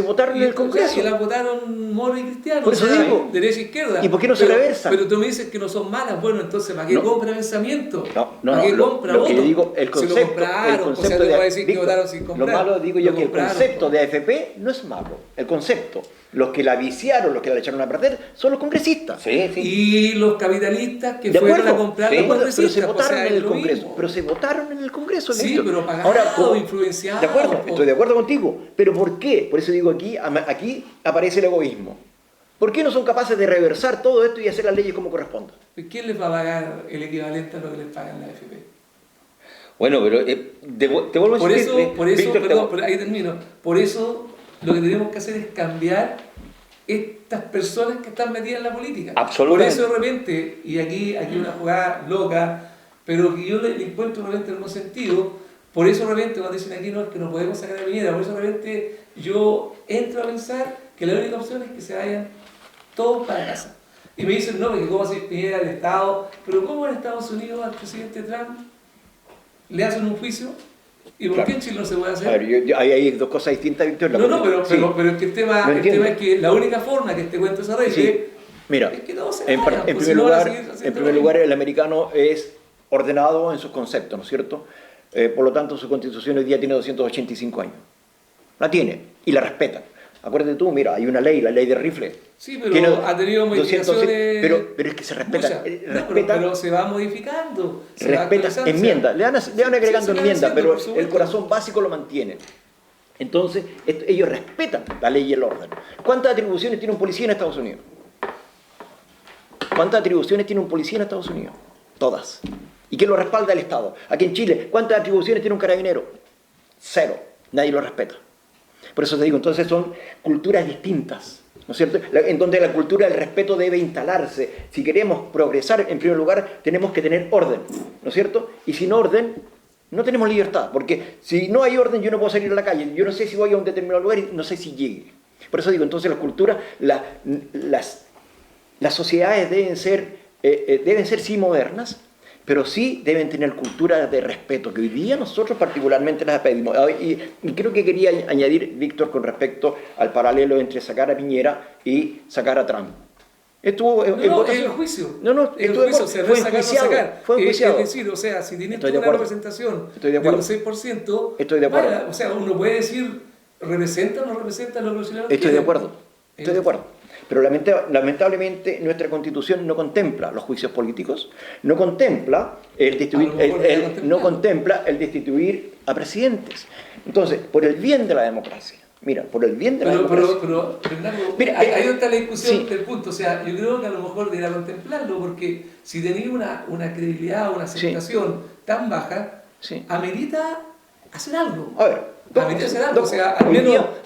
D: votaron en el Congreso.
B: Y las votaron moros y cristianos.
D: Por eso digo.
B: Derecha e izquierda.
D: ¿Y por qué no se reversan?
B: Pero tú me dices que no son malas. Bueno, entonces, ¿para qué compra pensamiento?
D: ¿Para
B: qué compra
D: lo que yo digo,
B: el concepto, o sea, te puedo decir que votaron sin comprar.
D: Lo malo digo yo que el concepto de AFP no es malo. El concepto. Los que la viciaron, los que la echaron a perder, son los congresistas.
C: Sí.
B: Y los capitalistas que fueron a comprar los congresistas.
D: Pero se votaron en el Congreso. Pero se votaron en el Congreso.
B: Sí, pero pagados, influenciados.
D: De acuerdo, estoy de acuerdo contigo. Pero ¿por qué? Por eso digo aquí aparece el egoísmo. ¿Por qué no son capaces de reversar todo esto y hacer las leyes como corresponda?
B: ¿Quién les va a pagar el equivalente a lo que les pagan la AFP?
C: Bueno, pero te vuelvo a decir...
B: Por eso, perdón, ahí termino. Por eso lo que tenemos que hacer es cambiar estas personas que están metidas en la política.
C: Absolutamente.
B: Por eso de repente, y aquí una jugada loca, pero que yo le encuentro de repente en un sentido, por eso de repente cuando dicen aquí no, es que no podemos sacar a Piñera, por eso de repente yo entro a pensar que la única opción es que se vayan todos para casa. Y me dicen, no, porque cómo hace Piñera el Estado, pero ¿cómo en Estados Unidos al presidente Trump le hacen un juicio? ¿Y por qué en Chile no se puede hacer?
D: A ver, hay dos cosas distintas, Víctor.
B: Pero es que el tema es que la única forma que este cuento se arregle es que todos se vayan.
D: En primer lugar, el americano es ordenado en sus conceptos, ¿no es cierto? Por lo tanto, su constitución hoy día tiene 285 años. La tiene y la respeta. Acuérdate tú, mira, hay una ley, la ley de rifle.
B: Sí, pero ha tenido modificaciones...
D: Pero es que se respeta.
B: Pero se va modificando.
D: Respeta enmiendas. Le van agregando enmiendas, pero el corazón básico lo mantiene. Entonces, ellos respetan la ley y el orden. ¿Cuántas atribuciones tiene un policía en Estados Unidos? ¿Cuántas atribuciones tiene un policía en Estados Unidos? Todas. ¿Y quién lo respalda? El Estado. Aquí en Chile, ¿cuántas atribuciones tiene un carabinero? 0. Nadie lo respeta. Por eso te digo, entonces son culturas distintas, ¿no es cierto? En donde la cultura del respeto debe instalarse. Si queremos progresar, en primer lugar, tenemos que tener orden, ¿no es cierto? Y sin orden, no tenemos libertad, porque si no hay orden, yo no puedo salir a la calle. Yo no sé si voy a un determinado lugar y no sé si llegue. Por eso digo, entonces las culturas, las sociedades deben ser sí modernas, pero sí deben tener cultura de respeto, que hoy día nosotros particularmente las pedimos. Y creo que quería añadir, Víctor, con respecto al paralelo entre sacar a Piñera y sacar a Trump. Estuvo
B: es el juicio.
D: El juicio,
B: fue enjuiciado.
D: Es
B: decir, o sea, si tienes una representación de un 6%,
D: estoy de acuerdo.
B: Vaya, o sea, uno puede decir, ¿representa o no representa lo que los chilenos
D: Estoy de acuerdo. Pero lamentablemente nuestra Constitución no contempla los juicios políticos, no contempla el destituir a presidentes. Entonces, por el bien de la democracia, por el bien de la democracia.
B: Pero Fernando, hay otra discusión del punto. O sea, yo creo que a lo mejor debería contemplarlo, porque si tenéis una credibilidad o una aceptación tan baja, amerita hacer algo.
D: A ver.
B: O sea,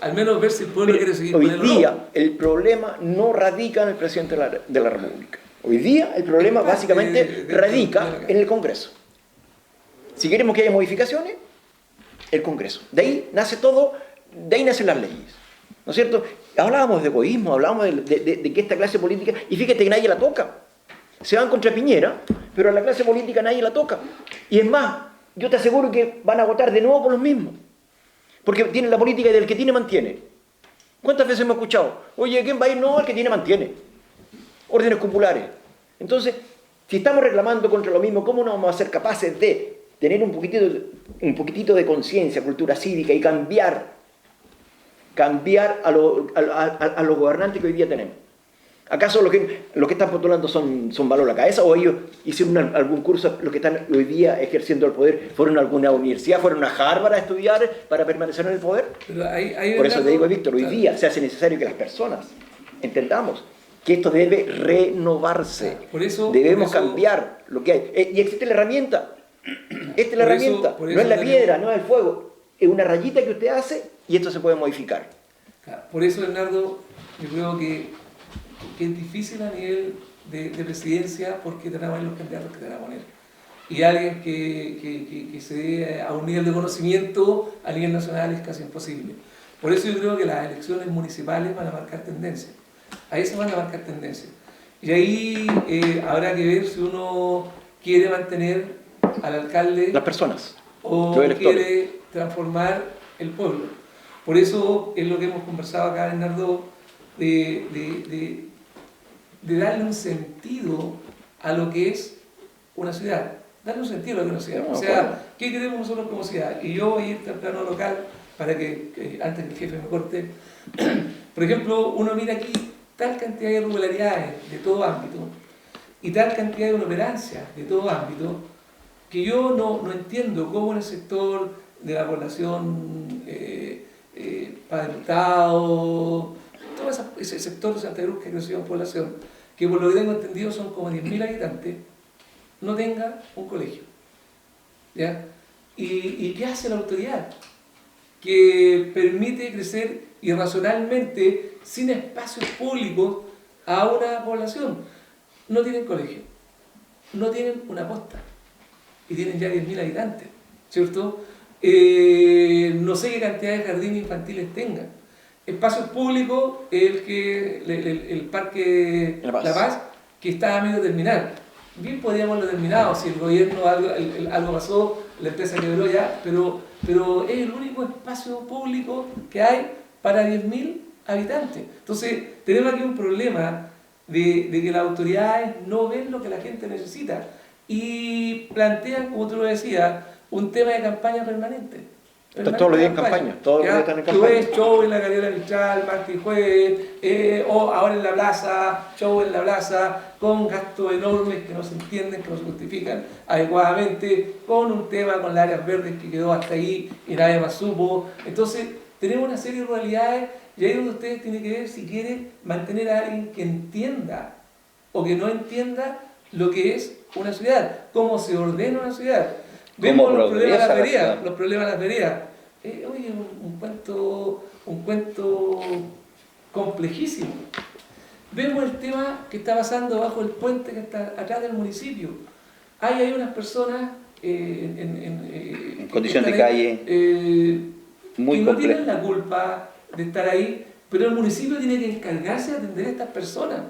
B: al menos ver si el pueblo quiere seguir con el
D: Hoy día el problema no radica en el presidente de la República. Hoy día el problema básicamente radica en el Congreso. Si queremos que haya modificaciones, el Congreso. De ahí nace todo, de ahí nacen las leyes. ¿No es cierto? Hablábamos de egoísmo, hablábamos de que esta clase política, y fíjate que nadie la toca. Se van contra Piñera, pero a la clase política nadie la toca. Y es más, yo te aseguro que van a votar de nuevo por los mismos. Porque tienen la política del que tiene, mantiene. ¿Cuántas veces hemos escuchado? Oye, ¿quién va a ir? No, el que tiene, mantiene. Órdenes cupulares. Entonces, si estamos reclamando contra lo mismo, ¿cómo no vamos a ser capaces de tener un poquitito de conciencia, cultura cívica y cambiar a los gobernantes que hoy día tenemos? ¿Acaso los que están postulando son valor a la cabeza, o ellos hicieron algún curso, los que están hoy día ejerciendo el poder, fueron a alguna universidad, fueron a Harvard a estudiar para permanecer en el poder?
B: Pero
D: Por eso te digo, Víctor, hoy día se hace necesario que las personas entendamos que esto debe renovarse. Debemos cambiar lo que hay. Y existe la herramienta. Esta es la herramienta. No es la piedra, no es el fuego. Es una rayita que usted hace y esto se puede modificar.
B: Por eso, Bernardo, yo creo que es difícil a nivel de presidencia, porque tenemos los candidatos que te van a poner. Y alguien que se dé a un nivel de conocimiento a nivel nacional es casi imposible. Por eso yo creo que las elecciones municipales van a marcar tendencia. Ahí se van a marcar tendencias. Y ahí habrá que ver si uno quiere mantener al alcalde,
D: las personas,
B: o quiere transformar el pueblo. Por eso es lo que hemos conversado acá, Bernardo, de darle un sentido a lo que es una ciudad. Darle un sentido a lo que es una ciudad. O sea, ¿qué queremos nosotros como ciudad? Y yo voy a ir al plano local para que antes que el jefe me corte. Por ejemplo, uno mira aquí tal cantidad de irregularidades de todo ámbito y tal cantidad de inoperancia de todo ámbito, que yo no entiendo cómo en el sector de la población Padre Hurtado, todo ese sector de Santa Cruz que ha crecido en población, que por lo que tengo entendido son como 10.000 habitantes, no tenga un colegio. ¿Ya? ¿Y qué hace la autoridad? Que permite crecer irracionalmente, sin espacios públicos, a una población. No tienen colegio, no tienen una posta, y tienen ya 10.000 habitantes, ¿cierto? No sé qué cantidad de jardines infantiles tengan. Espacios públicos, el Parque La Paz, que está a medio de terminar. Bien podríamos haberlo terminado, si el gobierno algo pasó, la empresa quebró ya, pero es el único espacio público que hay para 10.000 habitantes. Entonces, tenemos aquí un problema de que las autoridades no ven lo que la gente necesita y plantean, como tú lo decías, un tema de campaña permanente.
D: Están todos los días en campaña, todos los días están en campaña.
B: Tú ves show en la Calera Mistral, martes y jueves, o ahora en la plaza, show en la plaza, con gastos enormes que no se entienden, que no se justifican adecuadamente, con un tema con las áreas verdes que quedó hasta ahí y nadie más supo. Entonces, tenemos una serie de ruralidades, y ahí es donde ustedes tienen que ver si quieren mantener a alguien que entienda o que no entienda lo que es una ciudad, cómo se ordena una ciudad. Vemos los problemas de las veredas. Oye, un cuento complejísimo. Vemos el tema que está pasando bajo el puente que está atrás del municipio. Hay unas personas
C: en condición de calle muy
B: que no
C: compleja.
B: tienen la culpa de estar ahí, pero el municipio tiene que encargarse de atender a estas personas.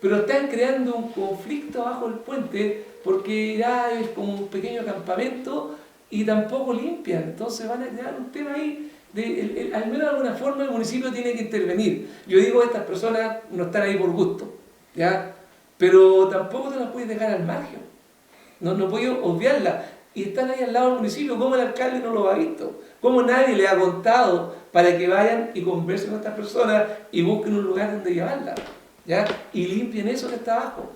B: Pero están creando un conflicto bajo el puente porque ya es como un pequeño campamento y tampoco limpian. Entonces van a crear un tema ahí, al menos de alguna forma el municipio tiene que intervenir. Yo digo, estas personas no están ahí por gusto, ¿ya? Pero tampoco te las puedes dejar al margen. No puedes obviarlas. Y están ahí al lado del municipio. ¿Cómo el alcalde no lo ha visto? ¿Cómo nadie le ha contado para que vayan y conversen con estas personas y busquen un lugar donde llevarlas? ¿Ya? Y limpien eso que está abajo.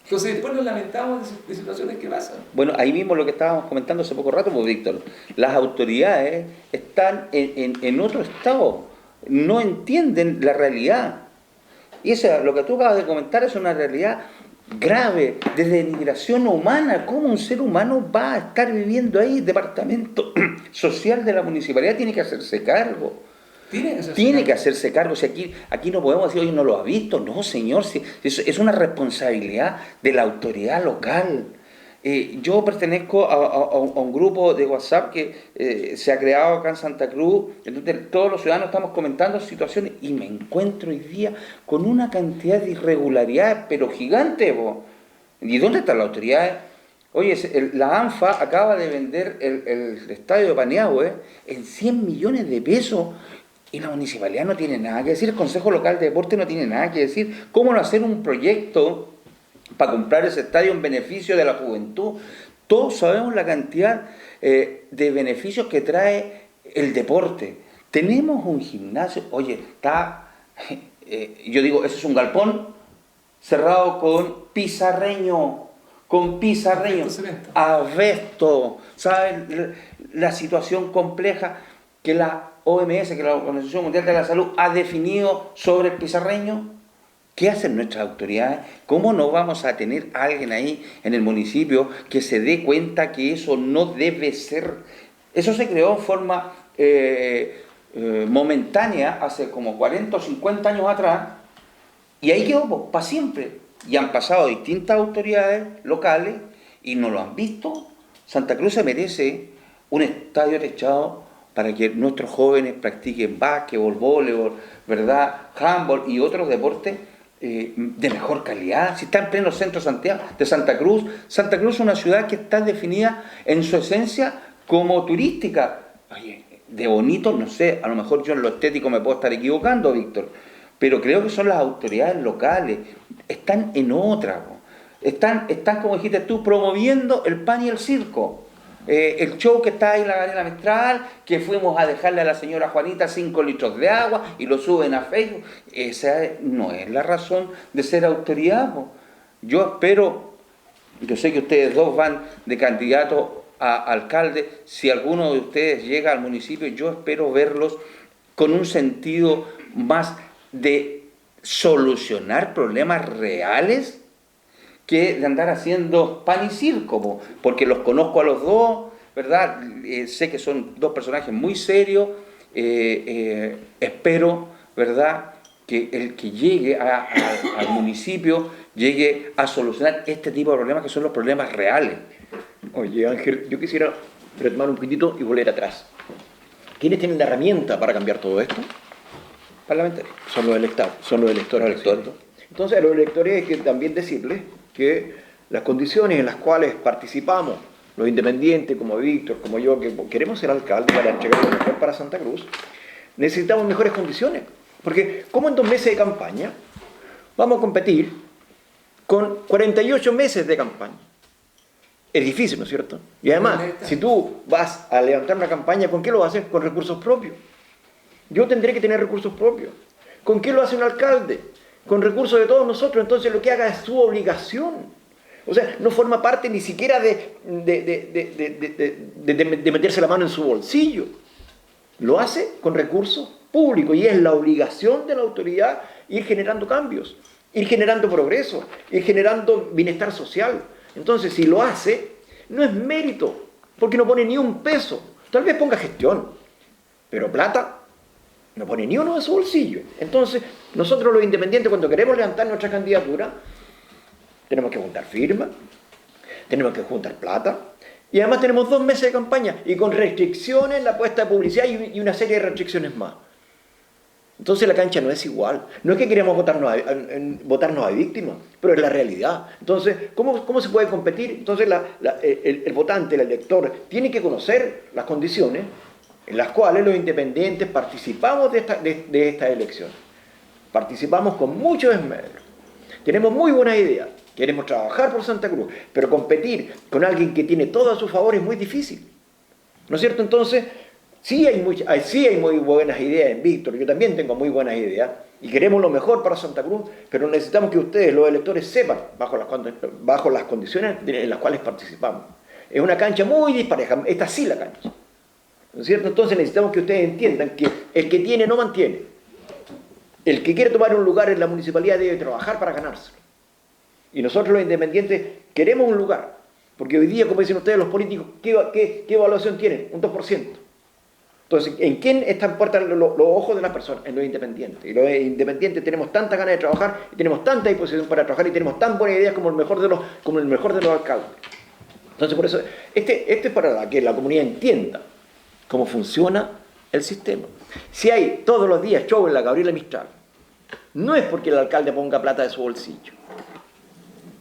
B: Entonces después nos lamentamos de situaciones que pasan.
C: Bueno, ahí mismo lo que estábamos comentando hace poco rato, pues, Víctor, las autoridades están en otro estado, no entienden la realidad. Y lo que tú acabas de comentar es una realidad grave, de denigración humana. ¿Cómo un ser humano va a estar viviendo ahí? El departamento social de la municipalidad tiene que hacerse cargo. Tiene que hacerse cargo. Si aquí no podemos decir, oye, no lo ha visto. No, señor, si, es una responsabilidad de la autoridad local. Yo pertenezco a un grupo de WhatsApp que se ha creado acá en Santa Cruz, entonces todos los ciudadanos estamos comentando situaciones y me encuentro hoy día con una cantidad de irregularidades, pero gigantes. ¿Y dónde están las autoridades? Oye, la ANFA acaba de vender el estadio de Paniagüe en 100 millones de pesos. Y la municipalidad no tiene nada que decir, el Consejo Local de Deporte no tiene nada que decir. ¿Cómo no hacer un proyecto para comprar ese estadio en beneficio de la juventud. Todos sabemos la cantidad de beneficios que trae el deporte. Tenemos un gimnasio, oye, yo digo, eso es un galpón cerrado con pizarreño, asbesto, ¿sabes? La situación compleja que la OMS, que la Organización Mundial de la Salud, ha definido sobre el pizarreño. ¿Qué hacen nuestras autoridades? ¿Cómo no vamos a tener a alguien ahí en el municipio que se dé cuenta que eso no debe ser? Eso se creó en forma momentánea hace como 40 o 50 años atrás y ahí quedó para siempre. Y han pasado distintas autoridades locales y no lo han visto. Santa Cruz se merece un estadio techado para que nuestros jóvenes practiquen básquetbol, voleibol, ¿verdad?, handball y otros deportes de mejor calidad. Si está en pleno centro de Santa Cruz. Santa Cruz es una ciudad que está definida en su esencia como turística. Oye, de bonito, no sé, a lo mejor yo en lo estético me puedo estar equivocando, Víctor, pero creo que son las autoridades locales, están en otra, están, como dijiste tú, promoviendo el pan y el circo. El show que está ahí en la Galera Mestral, que fuimos a dejarle a la señora Juanita 5 litros de agua y lo suben a Facebook, esa no es la razón de ser autoridad. Yo espero, yo sé que ustedes dos van de candidato a alcalde, si alguno de ustedes llega al municipio, yo espero verlos con un sentido más de solucionar problemas reales que de andar haciendo pan y circo, porque los conozco a los dos, ¿verdad? Sé que son dos personajes muy serios, espero, ¿verdad?, que el que llegue al municipio llegue a solucionar este tipo de problemas que son los problemas reales.
D: Oye, Ángel, yo quisiera retomar un poquitito y volver atrás. ¿Quiénes tienen la herramienta para cambiar todo esto?
C: Parlamentarios.
D: Son los electores.
C: Los electores.
D: Entonces, a los electores hay que también decirles que las condiciones en las cuales participamos, los independientes, como Víctor, como yo, que queremos ser alcalde para entregar lo mejor para Santa Cruz, necesitamos mejores condiciones. Porque, ¿cómo en 2 meses de campaña vamos a competir con 48 meses de campaña? Es difícil, ¿no es cierto? Y además, si tú vas a levantar una campaña, ¿con qué lo haces? Con recursos propios. Yo tendré que tener recursos propios. ¿Con qué lo hace un alcalde? Con recursos de todos nosotros. Entonces lo que haga es su obligación. O sea, no forma parte ni siquiera de meterse la mano en su bolsillo. Lo hace con recursos públicos y es la obligación de la autoridad ir generando cambios, ir generando progreso, ir generando bienestar social. Entonces, si lo hace, no es mérito, porque no pone ni un peso. Tal vez ponga gestión, pero plata no pone ni uno de su bolsillo. Entonces, nosotros los independientes, cuando queremos levantar nuestra candidatura, tenemos que juntar firmas, tenemos que juntar plata, y además tenemos 2 meses de campaña, y con restricciones en la puesta de publicidad y una serie de restricciones más. Entonces la cancha no es igual. No es que queremos votarnos a víctimas, pero es la realidad. Entonces, ¿cómo se puede competir? Entonces el votante, el elector, tiene que conocer las condiciones en las cuales los independientes participamos de esta elección. Participamos con mucho esmero. Tenemos muy buenas ideas. Queremos trabajar por Santa Cruz, pero competir con alguien que tiene todo a su favor es muy difícil. ¿No es cierto? Entonces, sí hay muy buenas ideas en Víctor, yo también tengo muy buenas ideas, y queremos lo mejor para Santa Cruz, pero necesitamos que ustedes, los electores, sepan bajo las condiciones en las cuales participamos. Es una cancha muy dispareja, esta sí la cancha. ¿No es cierto? Entonces necesitamos que ustedes entiendan que el que tiene no mantiene. El que quiere tomar un lugar en la municipalidad debe trabajar para ganárselo. Y nosotros los independientes queremos un lugar, porque hoy día, como dicen ustedes los políticos, ¿qué evaluación tienen? Un 2%. Entonces, ¿en quién están puestos los ojos de las personas? En los independientes. Y los independientes tenemos tanta ganas de trabajar, y tenemos tanta disposición para trabajar, y tenemos tan buenas ideas como el mejor de los alcaldes. Entonces, por eso, este es para que la comunidad entienda cómo funciona el sistema. Si hay todos los días show en la Gabriela Mistral, no es porque el alcalde ponga plata de su bolsillo.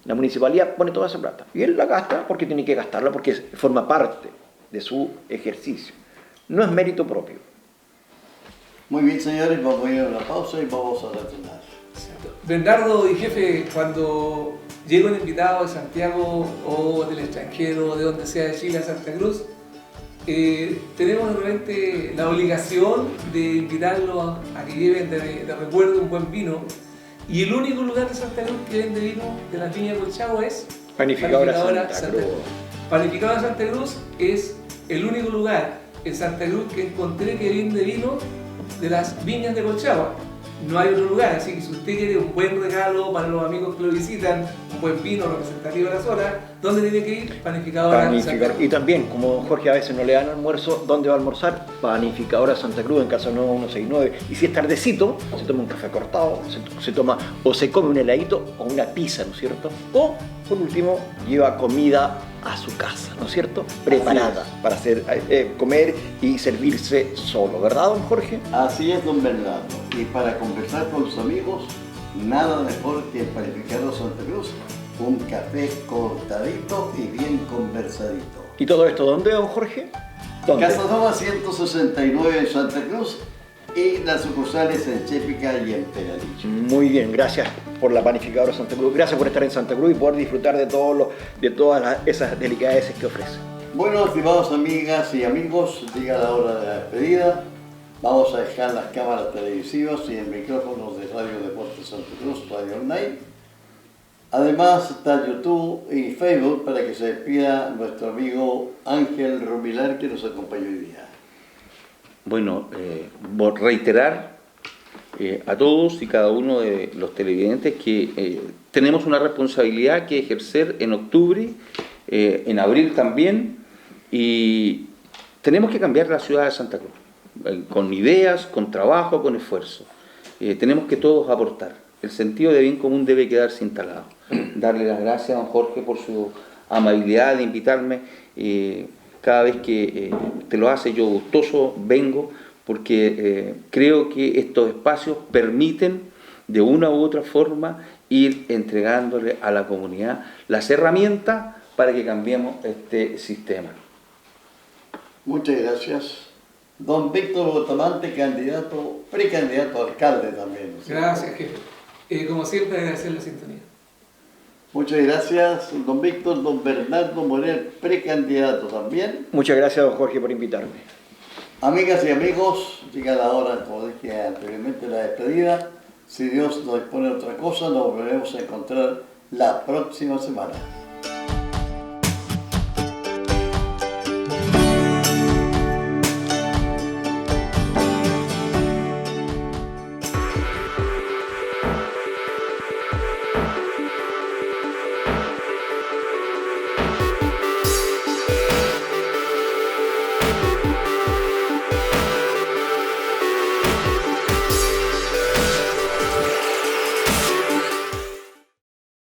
D: La municipalidad pone toda esa plata. Y él la gasta porque tiene que gastarla, porque forma parte de su ejercicio. No es mérito propio.
A: Muy bien, señores, vamos a ir a una pausa y vamos a retornar.
B: Bernardo y jefe, cuando llego un invitado de Santiago o del extranjero, de donde sea de Chile a Santa Cruz, tenemos realmente la obligación de invitarlos a que lleven de recuerdo un buen vino. Y el único lugar de Santa Cruz que vende vino de las viñas de Colchagua es
D: Panificadora Santa Cruz.
B: Panificadora Santa Cruz es el único lugar en Santa Cruz que encontré que vende vino de las viñas de Colchagua. No hay otro lugar, así que si usted quiere un buen regalo para los amigos que lo visitan, un buen vino representativo de la zona, ¿dónde tiene que ir? Panificadora Santa Cruz.
D: Y también, como Jorge a veces no le dan almuerzo, ¿dónde va a almorzar? Panificadora Santa Cruz en Casa Nueva 169. Y si es tardecito, se toma un café cortado, se toma o se come un heladito o una pizza, ¿no es cierto? O, por último, lleva comida a su casa, ¿no es cierto? Preparada para hacer, comer y servirse solo, ¿verdad, don Jorge?
A: Así es, don Bernardo. Y para conversar con los amigos, nada mejor que el Panificador Santa Cruz, un café cortadito y bien conversadito.
D: ¿Y todo esto dónde, don Jorge? ¿Dónde?
A: Casa Nova 169 en Santa Cruz y las sucursales en Chépica y en Peralillo.
D: Muy bien, gracias por la Panificadora Santa Cruz. Gracias por estar en Santa Cruz y poder disfrutar de todas esas delicadeces que ofrece.
A: Bueno, estimados amigas y amigos, llega la hora de la despedida. Vamos a dejar las cámaras televisivas y el micrófonos de Radio Deportes Santa Cruz, Radio Online. Además está YouTube y Facebook para que se despida nuestro amigo Ángel Rubilar, que nos acompañó hoy día.
C: Bueno, reiterar a todos y cada uno de los televidentes que tenemos una responsabilidad que ejercer en octubre, en abril también, y tenemos que cambiar la ciudad de Santa Cruz, con ideas, con trabajo, con esfuerzo. Tenemos que todos aportar. El sentido de bien común debe quedarse instalado. Darle las gracias a don Jorge por su amabilidad de invitarme. Cada vez que te lo hace, yo gustoso vengo, porque creo que estos espacios permiten de una u otra forma ir entregándole a la comunidad las herramientas para que cambiemos este sistema.
A: Muchas gracias. Don Víctor Botamante, precandidato a alcalde también. ¿No?
B: Gracias, jefe. Como siempre, agradecer la sintonía.
A: Muchas gracias, don Víctor. Don Bernardo Morel, precandidato también.
D: Muchas gracias, don Jorge, por invitarme.
A: Amigas y amigos, llega la hora, como dije anteriormente, la despedida. Si Dios nos dispone otra cosa, nos volveremos a encontrar la próxima semana.